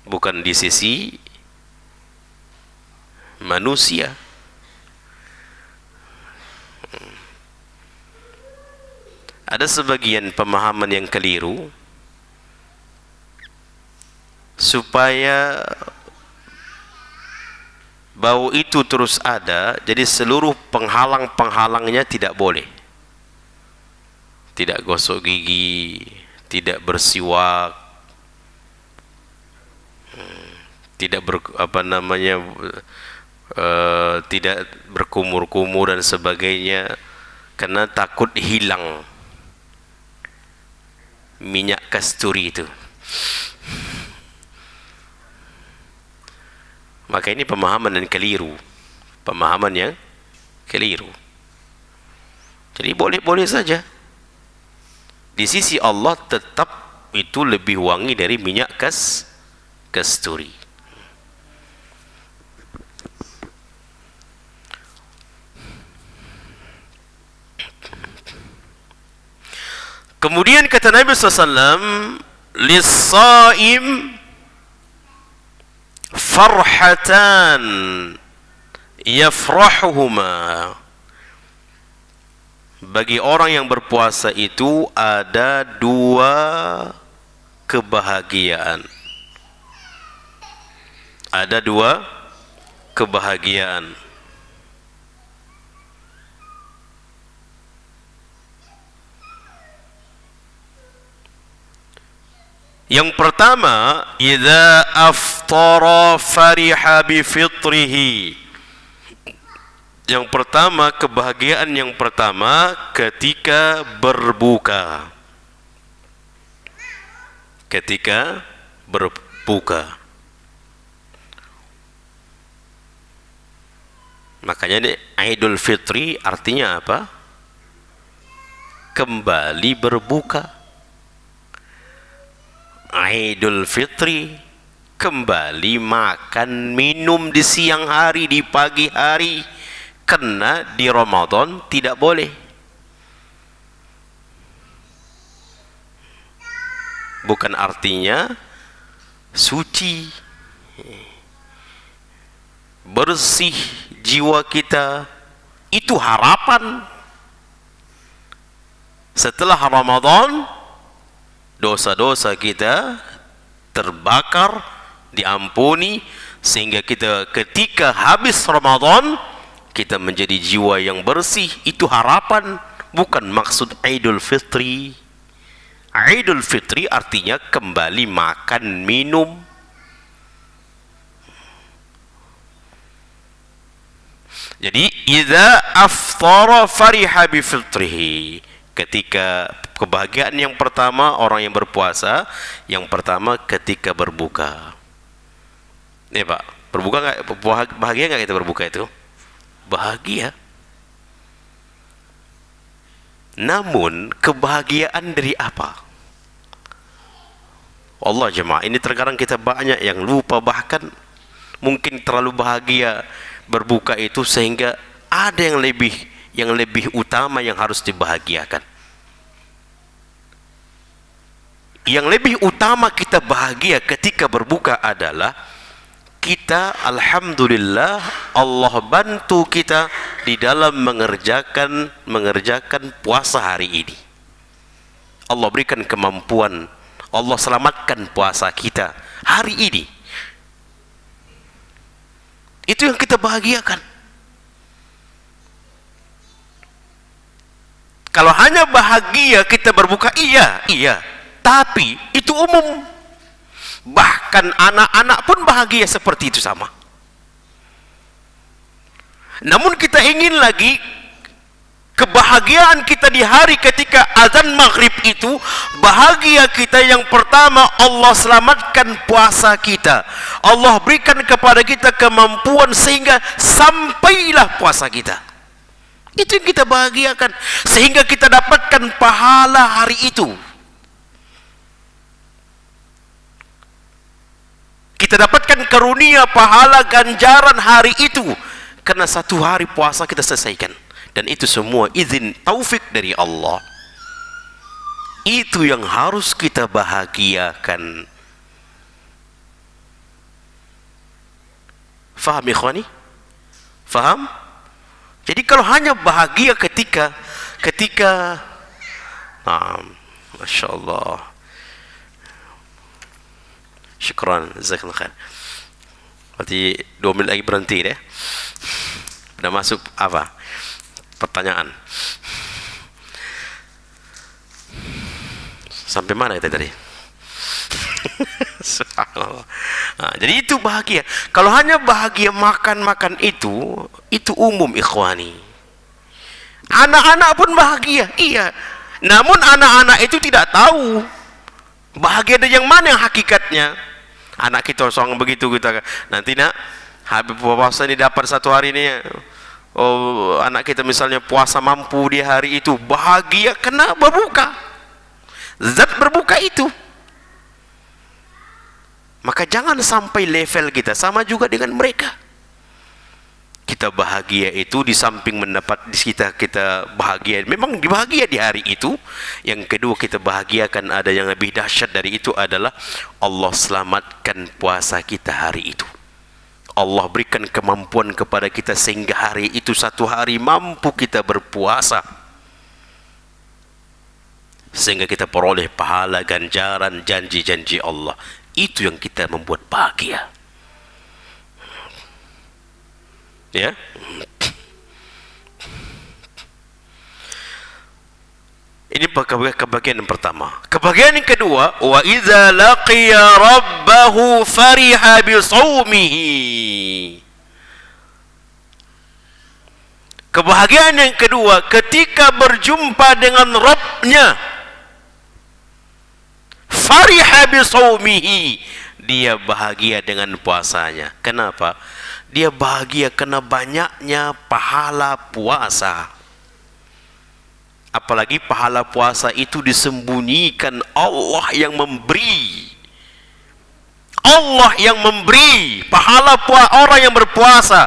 bukan di sisi manusia. Ada sebagian pemahaman yang keliru supaya bau itu terus ada, jadi seluruh penghalang-penghalangnya tidak boleh. Tidak gosok gigi, tidak bersiwak, tidak tidak berkumur-kumur dan sebagainya, karena takut hilang minyak kasturi itu. Maka ini pemahaman yang keliru, pemahaman yang keliru. Jadi boleh-boleh saja. Di sisi Allah tetap itu lebih wangi dari minyak kasturi. Kemudian kata Nabi SAW, lis-saim farhatan yafrahuhuma. Bagi orang yang berpuasa itu ada dua kebahagiaan. Ada dua kebahagiaan. Yang pertama, idza aftara fariha bi fitrihi. Yang pertama, kebahagiaan yang pertama ketika berbuka. Ketika berbuka. Makanya ini Idul Fitri artinya apa? Kembali berbuka. Idul Fitri kembali makan minum di siang hari, di pagi hari, karena di Ramadan tidak boleh. Bukan artinya suci, bersih jiwa kita, itu harapan. Setelah Ramadan dosa-dosa kita terbakar, diampuni, sehingga kita ketika habis Ramadan kita menjadi jiwa yang bersih. Itu harapan, bukan maksud Idul Fitri. Idul Fitri artinya kembali makan minum. Jadi idza aftara fariha bi fitrihi. Ketika kebahagiaan yang pertama orang yang berpuasa, yang pertama ketika berbuka. Nih Pak, berbuka nggak? Bahagia nggak kita berbuka itu? Bahagia. Namun kebahagiaan dari apa? Allah jemaah, ini terkadang kita banyak yang lupa, bahkan mungkin terlalu bahagia berbuka itu sehingga ada yang lebih utama yang harus dibahagiakan. Yang lebih utama kita bahagia ketika berbuka adalah kita, alhamdulillah, Allah bantu kita di dalam mengerjakan puasa hari ini. Allah berikan kemampuan, Allah selamatkan puasa kita hari ini. Itu yang kita bahagiakan. Kalau hanya bahagia kita berbuka, iya, tapi itu umum. Bahkan anak-anak pun bahagia seperti itu sama. Namun kita ingin lagi kebahagiaan kita di hari ketika azan maghrib itu, bahagia kita yang pertama, Allah selamatkan puasa kita, Allah berikan kepada kita kemampuan sehingga sampailah puasa kita. Itu yang kita bahagiakan, sehingga kita dapatkan pahala hari itu. Kita dapatkan karunia pahala ganjaran hari itu karena satu hari puasa kita selesaikan. Dan itu semua izin taufik dari Allah. Itu yang harus kita bahagiakan. Faham ikhwani? Faham? Jadi kalau hanya bahagia ketika Masya Allah, syukran, jazakallahu khair. Berarti 2 menit lagi berhenti deh. Udah masuk apa? Pertanyaan. Sampai mana kita tadi? Jadi itu bahagia. Kalau hanya bahagia makan-makan itu umum ikhwani. Anak-anak pun bahagia, iya. Namun anak-anak itu tidak tahu bahagia dari yang mana yang hakikatnya. Anak kita soal begitu, kita nanti nak habis puasa ini dapat satu hari ini. Oh, anak kita misalnya puasa mampu di hari itu, bahagia kena berbuka. Zat berbuka itu. Maka jangan sampai level kita sama juga dengan mereka. Kita kita bahagia itu, di samping mendapat kita bahagia, memang bahagia di hari itu, yang kedua kita bahagiakan ada yang lebih dahsyat dari itu adalah Allah selamatkan puasa kita hari itu. Allah berikan kemampuan kepada kita sehingga hari itu satu hari mampu kita berpuasa, sehingga kita peroleh pahala, ganjaran, janji-janji Allah. Itu yang kita membuat bahagia. Ya. Ini kebahagiaan yang pertama. Kebahagiaan yang kedua, wa idza laqiya rabbahu fariha bi shaumihi. Kebahagiaan yang kedua, ketika berjumpa dengan Rabb-nya, fariha bi shaumihi, dia bahagia dengan puasanya. Kenapa? Dia bahagia karena banyaknya pahala puasa. Apalagi pahala puasa itu disembunyikan, Allah yang memberi. Allah yang memberi pahala orang yang berpuasa.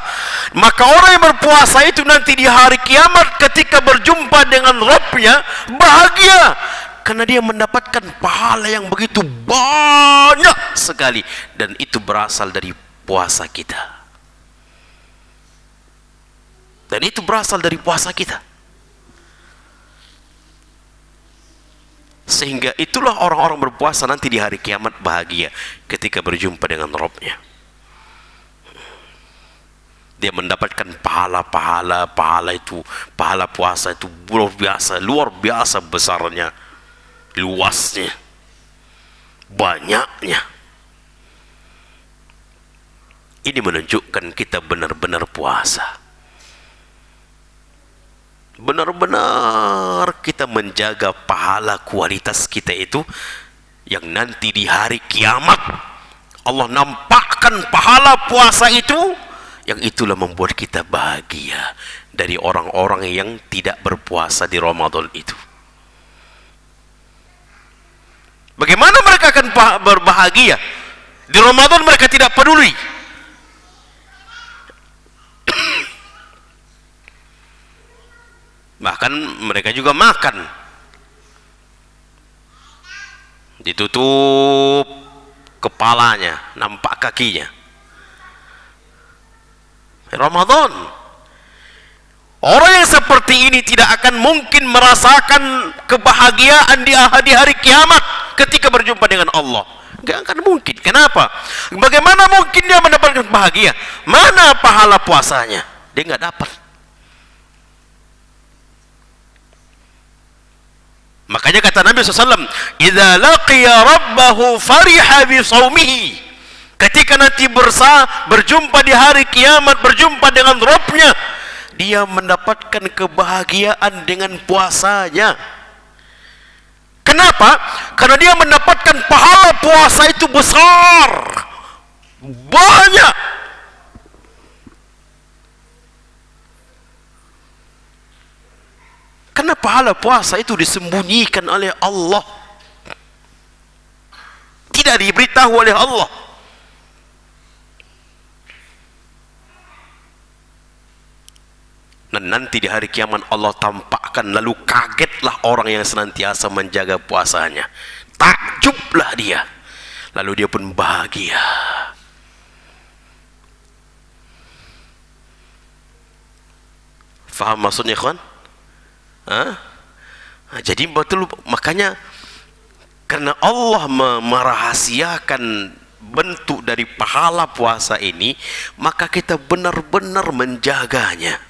Maka orang yang berpuasa itu nanti di hari kiamat ketika berjumpa dengan Rabb-nya bahagia, karena dia mendapatkan pahala yang begitu banyak sekali, dan itu berasal dari puasa kita. Dan itu berasal dari puasa kita. Sehingga itulah orang-orang berpuasa nanti di hari kiamat bahagia ketika berjumpa dengan Rabb-nya. Dia mendapatkan pahala itu, pahala puasa itu luar biasa besarnya, luasnya, banyaknya. Ini menunjukkan kita benar-benar puasa. Benar-benar kita menjaga pahala kualitas kita itu, yang nanti di hari kiamat Allah nampakkan pahala puasa itu, yang itulah membuat kita bahagia dari orang-orang yang tidak berpuasa di Ramadan itu. Bagaimana mereka akan berbahagia? Di Ramadan mereka tidak peduli. Bahkan mereka juga makan ditutup kepalanya, nampak kakinya. Ramadan, orang yang seperti ini tidak akan mungkin merasakan kebahagiaan di hari kiamat ketika berjumpa dengan Allah. Tidak akan mungkin. Kenapa? Bagaimana mungkin dia mendapatkan bahagia? Mana pahala puasanya? Dia nggak dapat. Makanya kata Nabi SAW, idza laqiya rabbahu fariha bi shaumihi. Ketika nanti berjumpa di hari kiamat, berjumpa dengan Rabb-nya, dia mendapatkan kebahagiaan dengan puasanya. Kenapa? Karena dia mendapatkan pahala puasa itu besar, banyak. Karena pahala puasa itu disembunyikan oleh Allah, tidak diberitahu oleh Allah. Dan nanti di hari kiamat Allah tampakkan, lalu kagetlah orang yang senantiasa menjaga puasanya, takjublah dia, lalu dia pun bahagia. Faham maksudnya, kawan? Jadi betul, makanya karena Allah merahasiakan bentuk dari pahala puasa ini, maka kita benar-benar menjaganya.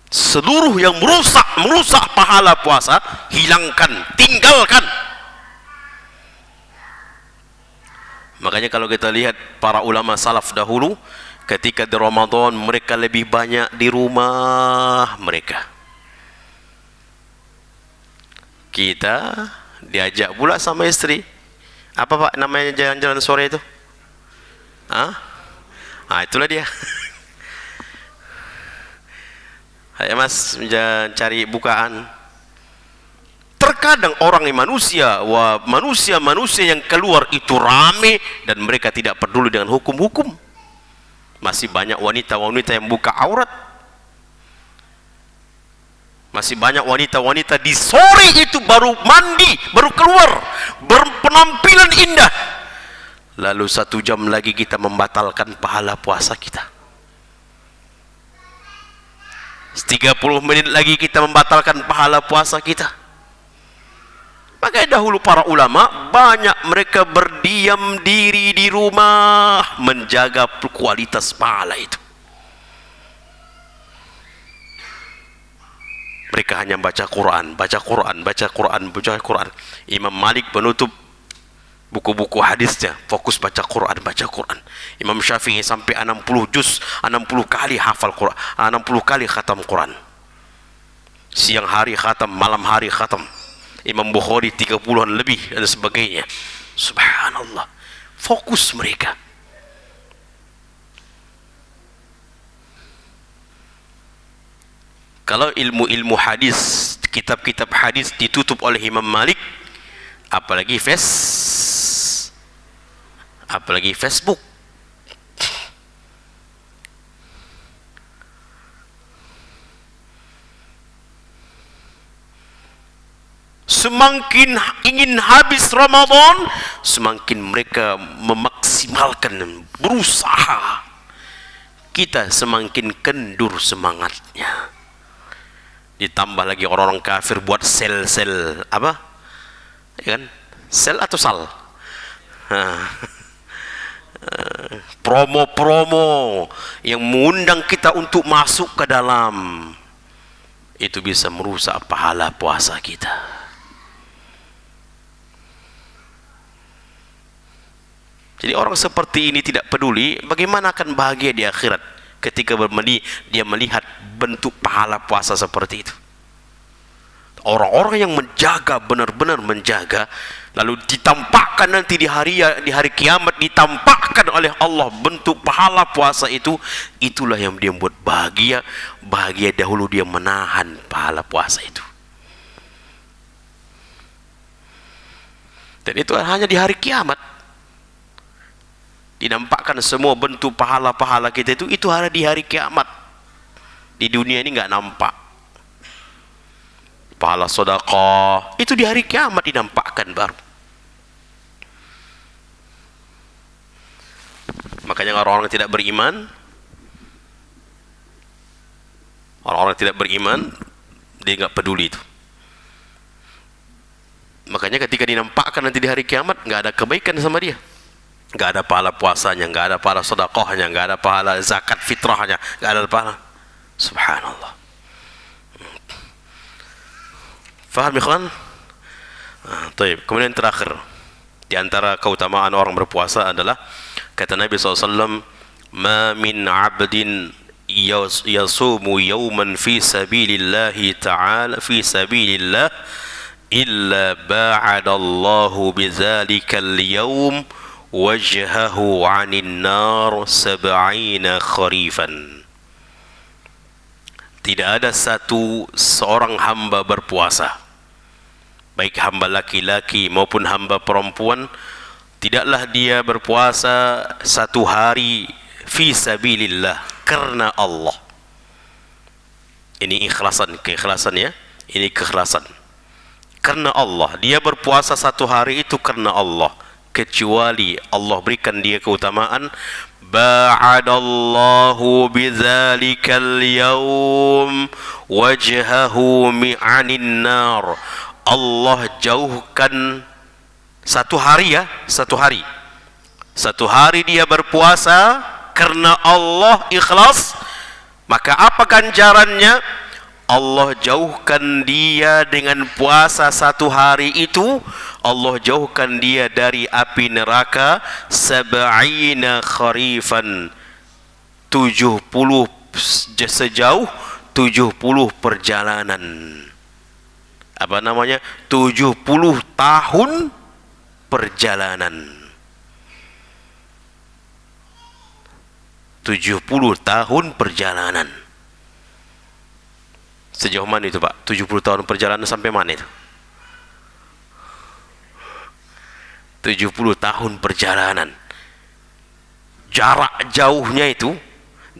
Seluruh yang merusak pahala puasa, hilangkan, tinggalkan. Makanya kalau kita lihat para ulama salaf dahulu, ketika di Ramadan mereka lebih banyak di rumah mereka. Kita diajak pula sama istri. Apa Pak namanya jalan-jalan sore itu? Itulah dia. Ayo Mas, cari bukaan. Terkadang orang yang manusia yang keluar itu rame dan mereka tidak peduli dengan hukum-hukum. Masih banyak wanita-wanita yang buka aurat. Masih banyak wanita-wanita di sore itu baru mandi, baru keluar, berpenampilan indah. Lalu 1 jam lagi kita membatalkan pahala puasa kita. 30 menit lagi kita membatalkan pahala puasa kita. Maka dahulu para ulama, banyak mereka berdiam diri di rumah menjaga kualitas pahala itu. Mereka hanya baca Quran, baca Quran, baca Quran, baca Quran. Imam Malik menutup buku-buku hadisnya, fokus baca Quran, baca Quran. Imam Syafi'i sampai 60 juz, 60 kali hafal Quran, 60 kali khatam Quran. Siang hari khatam, malam hari khatam. Imam Bukhari 30-an lebih dan sebagainya. Subhanallah, fokus mereka. Kalau ilmu-ilmu hadis, kitab-kitab hadis ditutup oleh Imam Malik, apalagi Facebook. Semakin ingin habis Ramadan, semakin mereka memaksimalkan, berusaha. Kita semakin kendur semangatnya. Ditambah lagi orang-orang kafir buat sel-sel apa? Ya kan? Sel atau sal? Promo-promo yang mengundang kita untuk masuk ke dalam. Itu bisa merusak pahala puasa kita. Jadi orang seperti ini tidak peduli bagaimana akan bahagia di akhirat ketika dia melihat bentuk pahala puasa seperti itu. Orang-orang yang menjaga, benar-benar menjaga, lalu ditampakkan nanti di hari kiamat, ditampakkan oleh Allah bentuk pahala puasa itu, itulah yang dia membuat bahagia. Bahagia dahulu dia menahan pahala puasa itu. Dan itu hanya di hari kiamat dinampakkan semua bentuk pahala-pahala kita itu ada di hari kiamat. Di dunia ini nggak nampak. Pahala sedekah itu di hari kiamat dinampakkan baru. Makanya orang-orang tidak beriman, orang-orang tidak beriman, dia nggak peduli itu. Makanya ketika dinampakkan nanti di hari kiamat, nggak ada kebaikan sama dia. Nggak ada pahala puasanya, nggak ada pahala sedekahnya, nggak ada pahala zakat fitrahnya, nggak ada pahala. Subhanallah. Faham ikhwan? Kemudian terakhir, di antara keutamaan orang berpuasa adalah kata Nabi SAW, "Ma min 'abdin yasumu yawman fi sabilillahi ta'ala fi sabilillah illa ba'adallahu bizalikal yawm wajhahu 'anil nar 70 kharifan." Tidak ada seorang hamba berpuasa, baik hamba laki-laki maupun hamba perempuan, tidaklah dia berpuasa 1 hari fi sabilillah, karena Allah. Ini keikhlasan ya, ini keikhlasan. Karena Allah, dia berpuasa 1 hari itu karena Allah, kecuali Allah berikan dia keutamaan, ba'adallahu bizalikal yawm wajhahu mi'anin nar. Allah jauhkan 1 hari ya, 1 hari. 1 hari dia berpuasa karena Allah ikhlas, maka apa ganjarannya? Allah jauhkan dia dengan puasa 1 hari itu, Allah jauhkan dia dari api neraka 70 kharifan, 70 sejauh 70 perjalanan. Apa namanya? 70 tahun perjalanan. 70 tahun perjalanan. Sejauh mana itu Pak? 70 tahun perjalanan sampai mana itu? 70 tahun perjalanan. Jarak jauhnya itu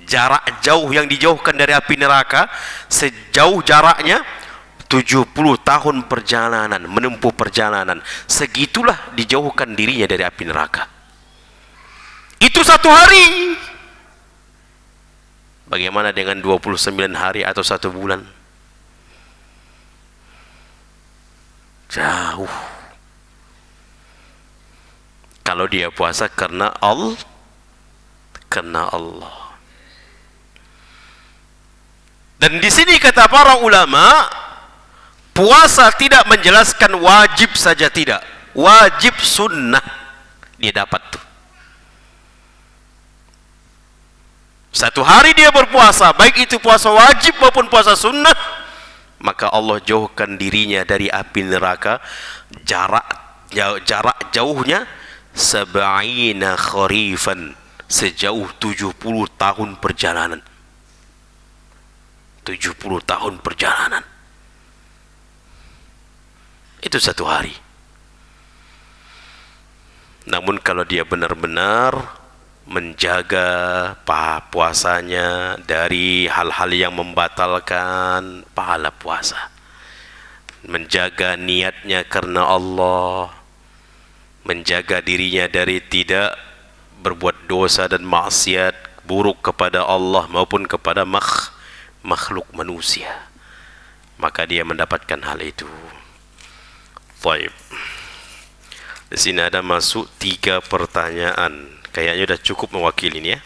Jarak jauh yang dijauhkan dari api neraka, sejauh jaraknya 70 tahun perjalanan, menempuh perjalanan. Segitulah dijauhkan dirinya dari api neraka. Itu satu hari. Bagaimana dengan 29 hari atau 1 bulan? Jauh. Kalau dia puasa karena Allah, Dan di sini kata para ulama, puasa tidak menjelaskan wajib saja, tidak. Wajib sunnah dia dapat tuh. Satu hari dia berpuasa, baik itu puasa wajib maupun puasa sunnah, maka Allah jauhkan dirinya dari api neraka. Jarak jauhnya sab'ina kharifan, sejauh 70 tahun perjalanan. 70 tahun perjalanan. Itu satu hari. Namun kalau dia benar-benar menjaga puasanya dari hal-hal yang membatalkan pahala puasa, menjaga niatnya karena Allah, menjaga dirinya dari tidak berbuat dosa dan maksiat buruk kepada Allah maupun kepada makhluk manusia, maka dia mendapatkan hal itu. Baik. Di sini ada masuk 3 pertanyaan. Kayaknya sudah cukup mewakili ini ya.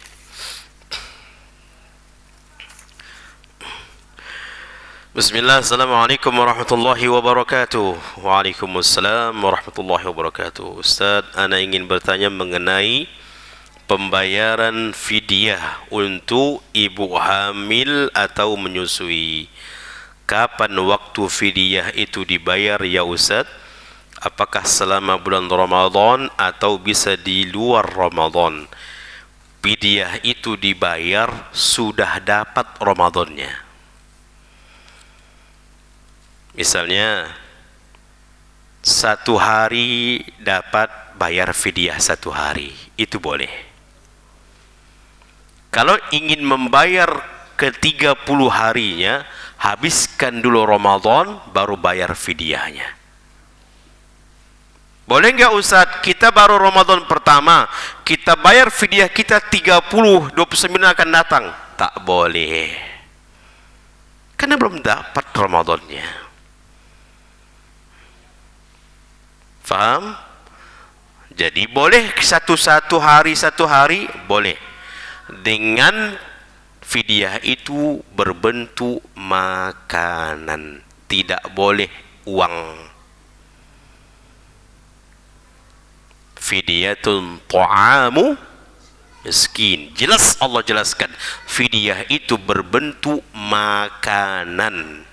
Bismillah, Assalamualaikum warahmatullahi wabarakatuh. Waalaikumsalam warahmatullahi wabarakatuh. Ustaz, ana ingin bertanya mengenai pembayaran fidyah untuk ibu hamil atau menyusui. Kapan waktu fidyah itu dibayar ya Ustaz? Apakah selama bulan Ramadan atau bisa di luar Ramadan? Fidyah itu dibayar sudah dapat Ramadannya. Misalnya 1 hari dapat bayar fidyah 1 hari, itu boleh. Kalau ingin membayar ke 30 harinya, habiskan dulu Ramadan baru bayar fidyahnya. Boleh enggak Ustaz, kita baru Ramadan pertama, kita bayar fidyah kita 30, 29 akan datang? Tak boleh. Karena belum dapat Ramadannya. Faham? Jadi boleh satu hari boleh. Dengan fidyah itu berbentuk makanan, tidak boleh uang. Fidyatun ta'amu miskin. Jelas Allah jelaskan, fidyah itu berbentuk makanan.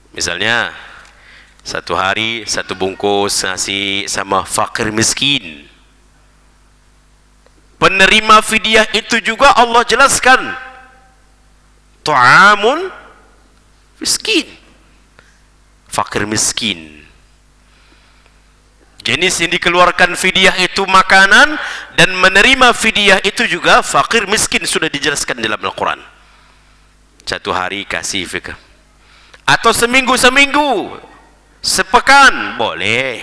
Misalnya 1 hari 1 bungkus nasi sama fakir miskin. Penerima fidyah itu juga Allah jelaskan, ta'amun miskin, fakir miskin. Jenis yang dikeluarkan fidyah itu makanan, dan menerima fidyah itu juga fakir miskin, sudah dijelaskan dalam Al-Quran. 1 hari kasih fikir, atau seminggu, sepekan, boleh.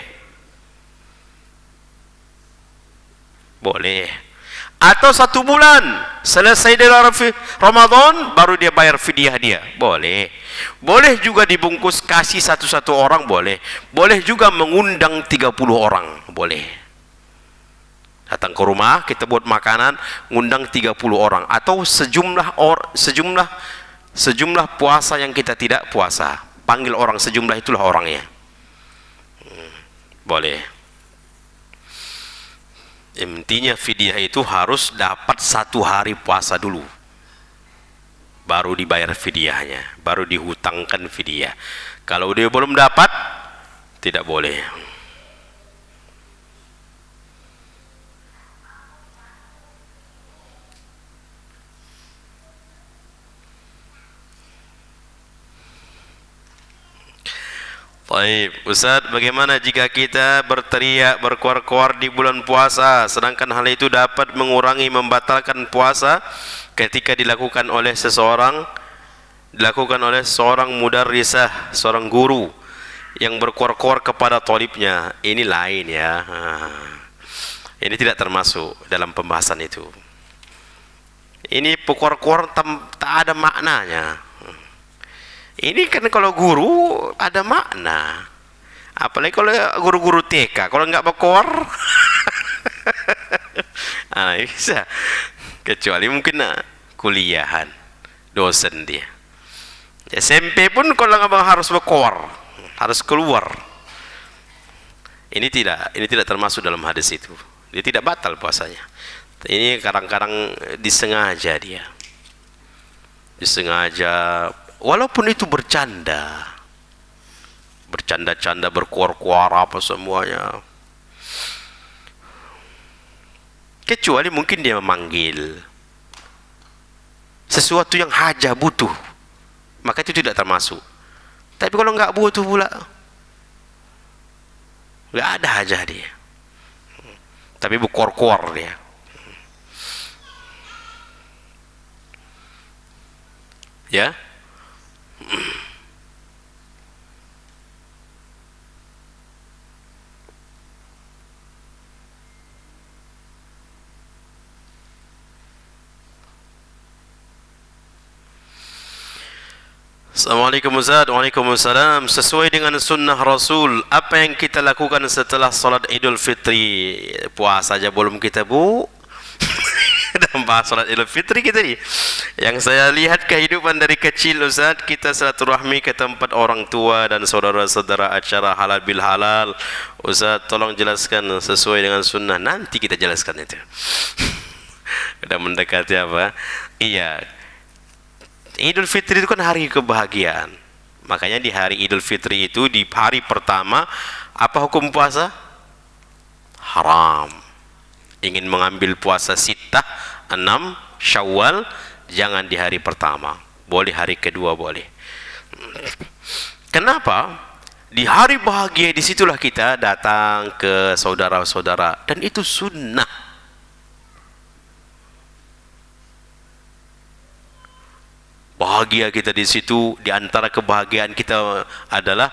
Atau 1 bulan selesai dari Ramadan baru dia bayar fidyah dia, boleh. Boleh juga dibungkus kasih satu-satu orang, boleh. Boleh juga mengundang 30 orang, boleh. Datang ke rumah, kita buat makanan, ngundang 30 orang, atau sejumlah puasa yang kita tidak puasa, panggil orang sejumlah itulah orangnya. Boleh. Intinya fidyah itu harus dapat 1 hari puasa dulu, baru dibayar fidyahnya, baru dihutangkan fidyah. Kalau dia belum dapat, tidak boleh. Baik, Ustaz, bagaimana jika kita berteriak, berkuar-kuar di bulan puasa, sedangkan hal itu dapat mengurangi, membatalkan puasa ketika dilakukan oleh seseorang mudarrisah, seorang guru yang berkuar-kuar kepada thalibnya? Ini lain ya. Ini tidak termasuk dalam pembahasan itu. Ini kuar-kuar tak ada maknanya. Ini kan kalau guru ada makna. Apalagi kalau guru-guru TK, kalau nggak berkuar, bisa. Kecuali mungkin kuliahan, dosen dia. SMP pun kalau nggak harus berkuar, harus keluar. Ini tidak termasuk dalam hadis itu. Dia tidak batal puasanya. Ini kadang-kadang disengaja dia. Disengaja, walaupun itu bercanda, bercanda-canda, berkuar-kuar apa semuanya. Kecuali mungkin dia memanggil sesuatu yang hajah, butuh, maka itu tidak termasuk. Tapi kalau nggak butuh pula, nggak ada hajah dia, tapi berkuar-kuar dia. Ya. Assalamualaikum Ustaz. Waalaikumsalam. Sesuai dengan sunnah Rasul, apa yang kita lakukan setelah salat Idul Fitri? Puasa saja belum kita, Bu. Dan bahas salat Idul Fitri kita ni. Yang saya lihat kehidupan dari kecil, Ustaz, kita silaturahmi ke tempat orang tua dan saudara-saudara, acara halal bil halal. Ustaz, tolong jelaskan sesuai dengan sunnah. Nanti kita jelaskan itu. Sudah mendekati apa? Iya. Idul Fitri itu kan hari kebahagiaan. Makanya di hari Idul Fitri itu, di hari pertama, apa hukum puasa? Haram. Ingin mengambil puasa sittah, 6 Syawal, jangan di hari pertama. Boleh hari kedua, boleh. Kenapa? Di hari bahagia, disitulah kita datang ke saudara-saudara, dan itu sunnah. Bahagia kita di situ. Di antara kebahagiaan kita adalah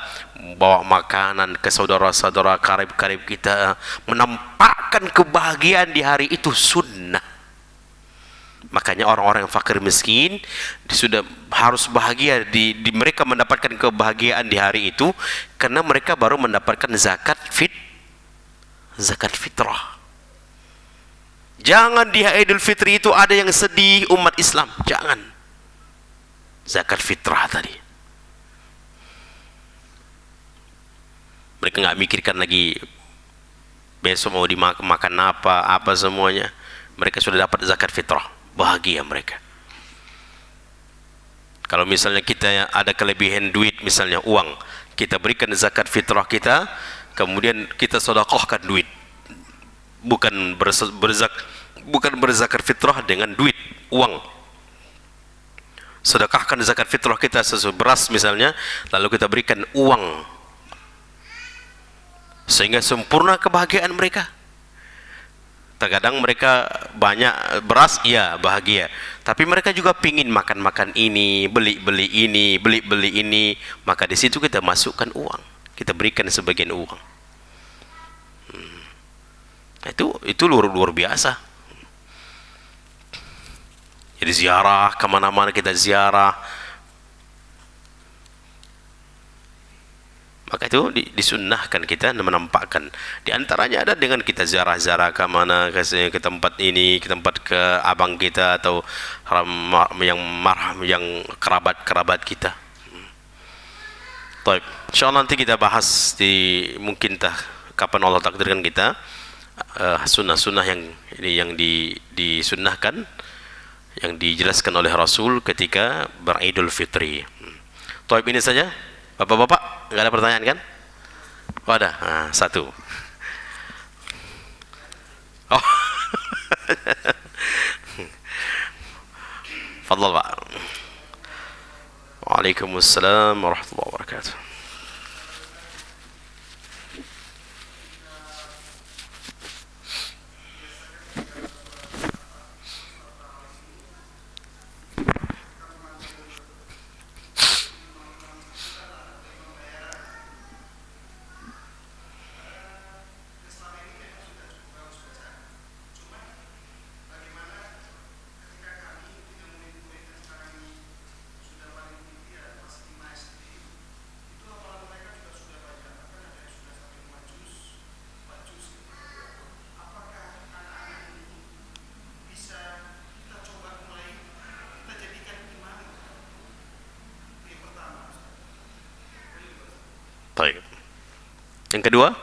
bawa makanan ke saudara-saudara karib-karib kita, menampakkan kebahagiaan di hari itu, sunnah. Makanya orang-orang yang fakir miskin sudah harus bahagia, mereka mendapatkan kebahagiaan di hari itu karena mereka baru mendapatkan zakat fitrah. Jangan di Idul Fitri itu ada yang sedih umat Islam, jangan. Zakat fitrah tadi, mereka nggak mikirkan lagi besok mau dimakan apa semuanya. Mereka sudah dapat zakat fitrah, bahagia mereka. Kalau misalnya kita ada kelebihan duit, misalnya uang, kita berikan zakat fitrah kita, kemudian kita sedekahkan duit, bukan berzakat fitrah dengan duit, uang. Sedekahkan zakat fitrah kita sesuai beras misalnya, lalu kita berikan uang, sehingga sempurna kebahagiaan mereka. Terkadang mereka banyak beras, iya bahagia, tapi mereka juga pingin makan ini, beli ini, maka di situ kita masukkan uang, kita berikan sebagian uang. Itu luar biasa. Jadi ziarah, kemana-mana kita ziarah, maka itu disunnahkan kita menampakkan. Di antaranya ada dengan kita ziarah-ziarah ke mana, ke tempat ini, ke tempat ke abang kita atau yang kerabat kita. Baik, insyaallah nanti kita bahas mungkin kapan Allah takdirkan kita sunnah-sunnah yang disunnahkan, yang dijelaskan oleh Rasul ketika beridul fitri. Taib, ini saja Bapak-bapak, nggak ada pertanyaan kan? Oh ada, satu. Oh. Fadhal Pak. Waalaikumsalam warahmatullahi wabarakatuh. Baik. Yang kedua,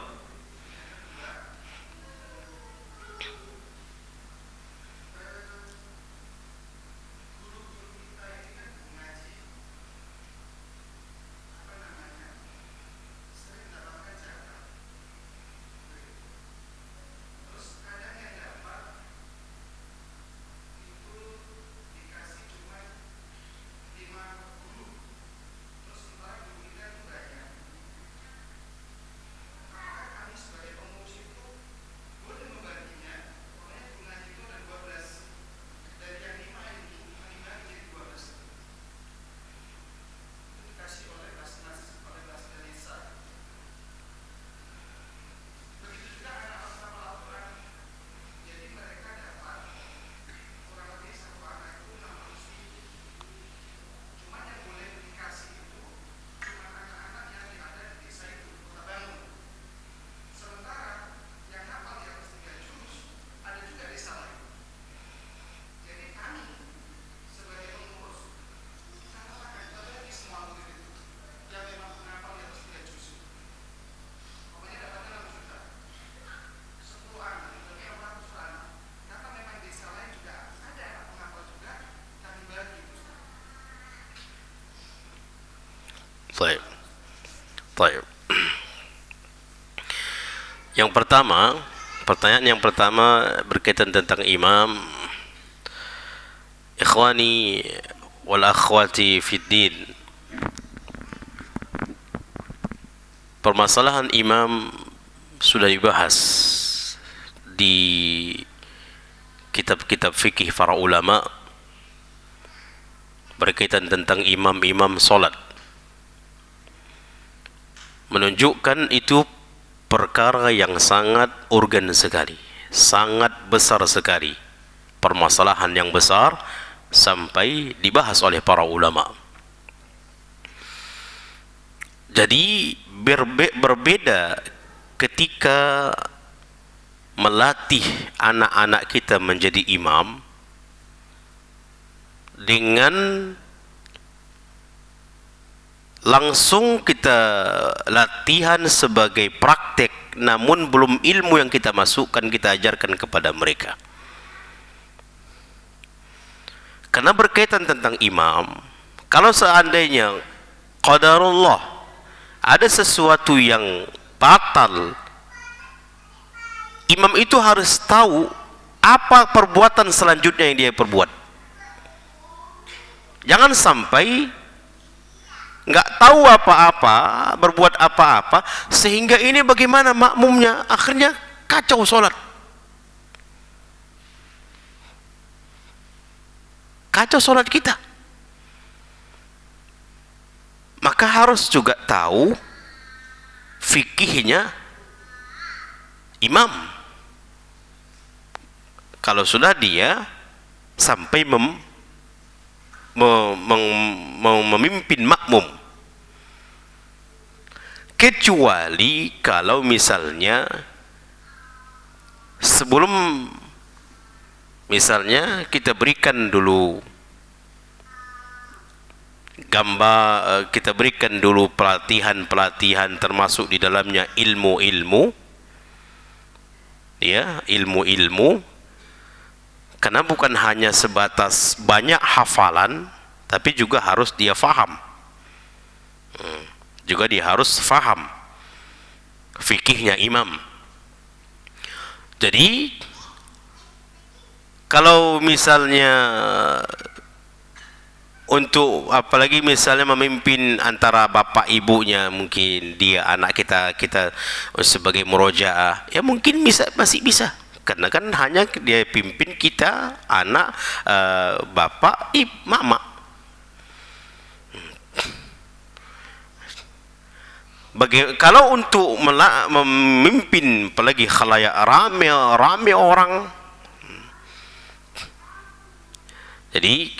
baik. Baik. Yang pertama, pertanyaan yang pertama berkaitan tentang imam. Ikhwani wal akhwati fid din. Permasalahan imam sudah dibahas di kitab-kitab fikih para ulama berkaitan tentang imam-imam solat, menunjukkan itu perkara yang sangat urgen sekali, sangat besar sekali, permasalahan yang besar sampai dibahas oleh para ulama. Jadi berbeda ketika melatih anak-anak kita menjadi imam dengan langsung kita latihan sebagai praktek, namun belum ilmu yang kita masukkan, kita ajarkan kepada mereka. Karena berkaitan tentang imam, kalau seandainya qadarullah ada sesuatu yang batal, imam itu harus tahu apa perbuatan selanjutnya yang dia perbuat. Jangan sampai nggak tahu apa-apa, berbuat apa-apa, sehingga ini bagaimana makmumnya, akhirnya kacau sholat. Kacau sholat kita. Maka harus juga tahu fikihnya imam. Kalau sudah dia sampai memimpin makmum, kecuali kalau misalnya sebelum misalnya kita berikan dulu gambar, kita berikan dulu pelatihan termasuk di dalamnya ilmu-ilmu, ya, ilmu-ilmu. Karena bukan hanya sebatas banyak hafalan, tapi juga harus dia faham. Juga dia harus faham fikihnya imam. Jadi kalau misalnya untuk apalagi misalnya memimpin antara bapak ibunya, mungkin dia anak kita sebagai murojaah, ya mungkin masih bisa. Karena kan hanya dia pimpin kita, anak, bapak, mama. Kalau untuk memimpin apalagi khalayak rame orang, jadi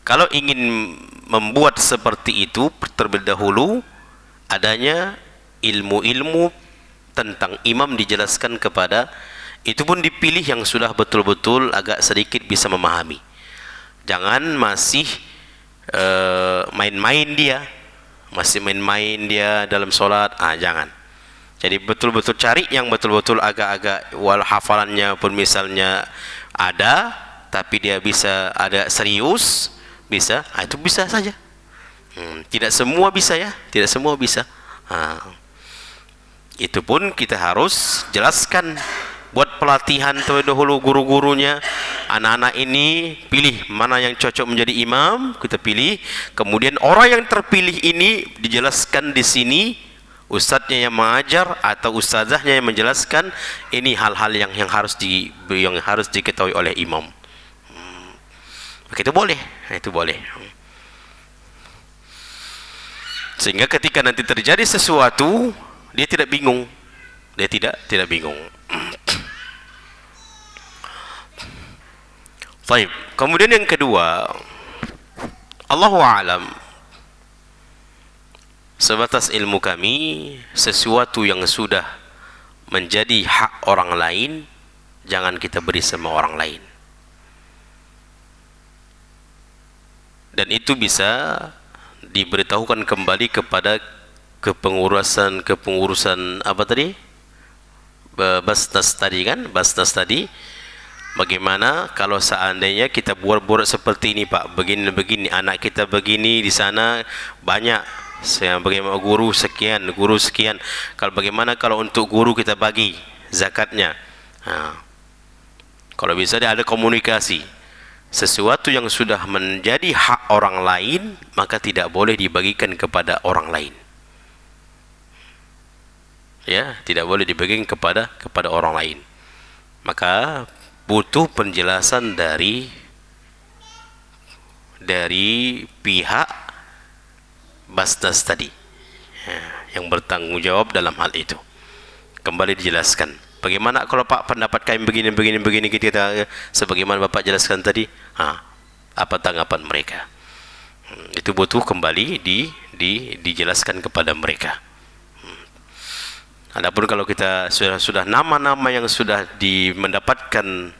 kalau ingin membuat seperti itu, terlebih dahulu adanya ilmu-ilmu tentang imam dijelaskan kepada, itu pun dipilih yang sudah betul-betul agak sedikit bisa memahami. Jangan masih main-main dia, masih main-main dia dalam solat, jangan. Jadi betul-betul cari yang betul-betul agak-agak hafalannya pun misalnya ada, tapi dia bisa ada serius, bisa, itu bisa saja. Tidak semua bisa ya, tidak semua bisa. Itu pun kita harus jelaskan, buat pelatihan terlebih dahulu guru-gurunya. Anak-anak ini pilih mana yang cocok menjadi imam, kita pilih. Kemudian orang yang terpilih ini dijelaskan di sini, ustadznya yang mengajar atau ustazahnya yang menjelaskan ini hal-hal yang harus diketahui oleh imam. Itu boleh, itu boleh. Sehingga ketika nanti terjadi sesuatu, dia tidak bingung, dia tidak bingung. Baik. Kemudian yang kedua, Allahu a'lam, sebatas ilmu kami, sesuatu yang sudah menjadi hak orang lain, jangan kita beri sama orang lain. Dan itu bisa diberitahukan kembali kepada kepengurusan apa tadi? Basnas tadi kan? Basnas tadi. Bagaimana kalau seandainya kita buat seperti ini Pak, begini, anak kita begini di sana banyak, bagaimana guru sekian, kalau bagaimana kalau untuk guru kita bagi zakatnya. Kalau bisa ada komunikasi. Sesuatu yang sudah menjadi hak orang lain, maka tidak boleh dibagikan kepada orang lain. Ya, tidak boleh dibagikan kepada orang lain. Maka butuh penjelasan dari pihak Basnas tadi, yang bertanggung jawab dalam hal itu. Kembali dijelaskan, bagaimana kalau Pak pendapat kami begini kita sebagaimana Bapak jelaskan tadi, apa tanggapan mereka? Itu butuh kembali dijelaskan kepada mereka. Adapun kalau kita sudah nama-nama yang sudah mendapatkan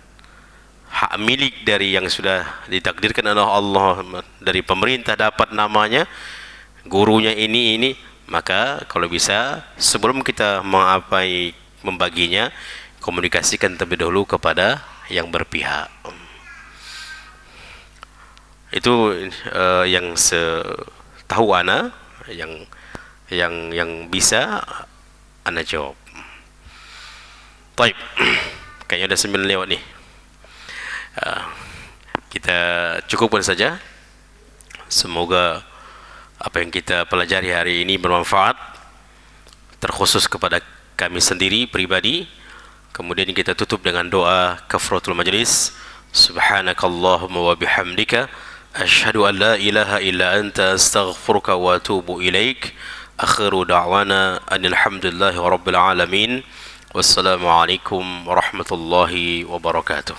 hak milik dari yang sudah ditakdirkan oleh Allah, dari pemerintah dapat namanya, gurunya ini, maka kalau bisa sebelum kita membaginya, komunikasikan terlebih dahulu kepada yang berpihak. Itu yang setahu ana, yang bisa ana jawab. Baik, kayaknya udah 9 lewat nih. Kita cukupkan saja. Semoga apa yang kita pelajari hari ini bermanfaat, terkhusus kepada kami sendiri pribadi. Kemudian kita tutup dengan doa kafaratul majlis. Subhanakallahumma wa bihamdika asyhadu an la ilaha illa anta astaghfiruka wa atubu ilaik. Akhiru da'wana alhamdulillahi rabbil alamin. Wassalamualaikum warahmatullahi wabarakatuh.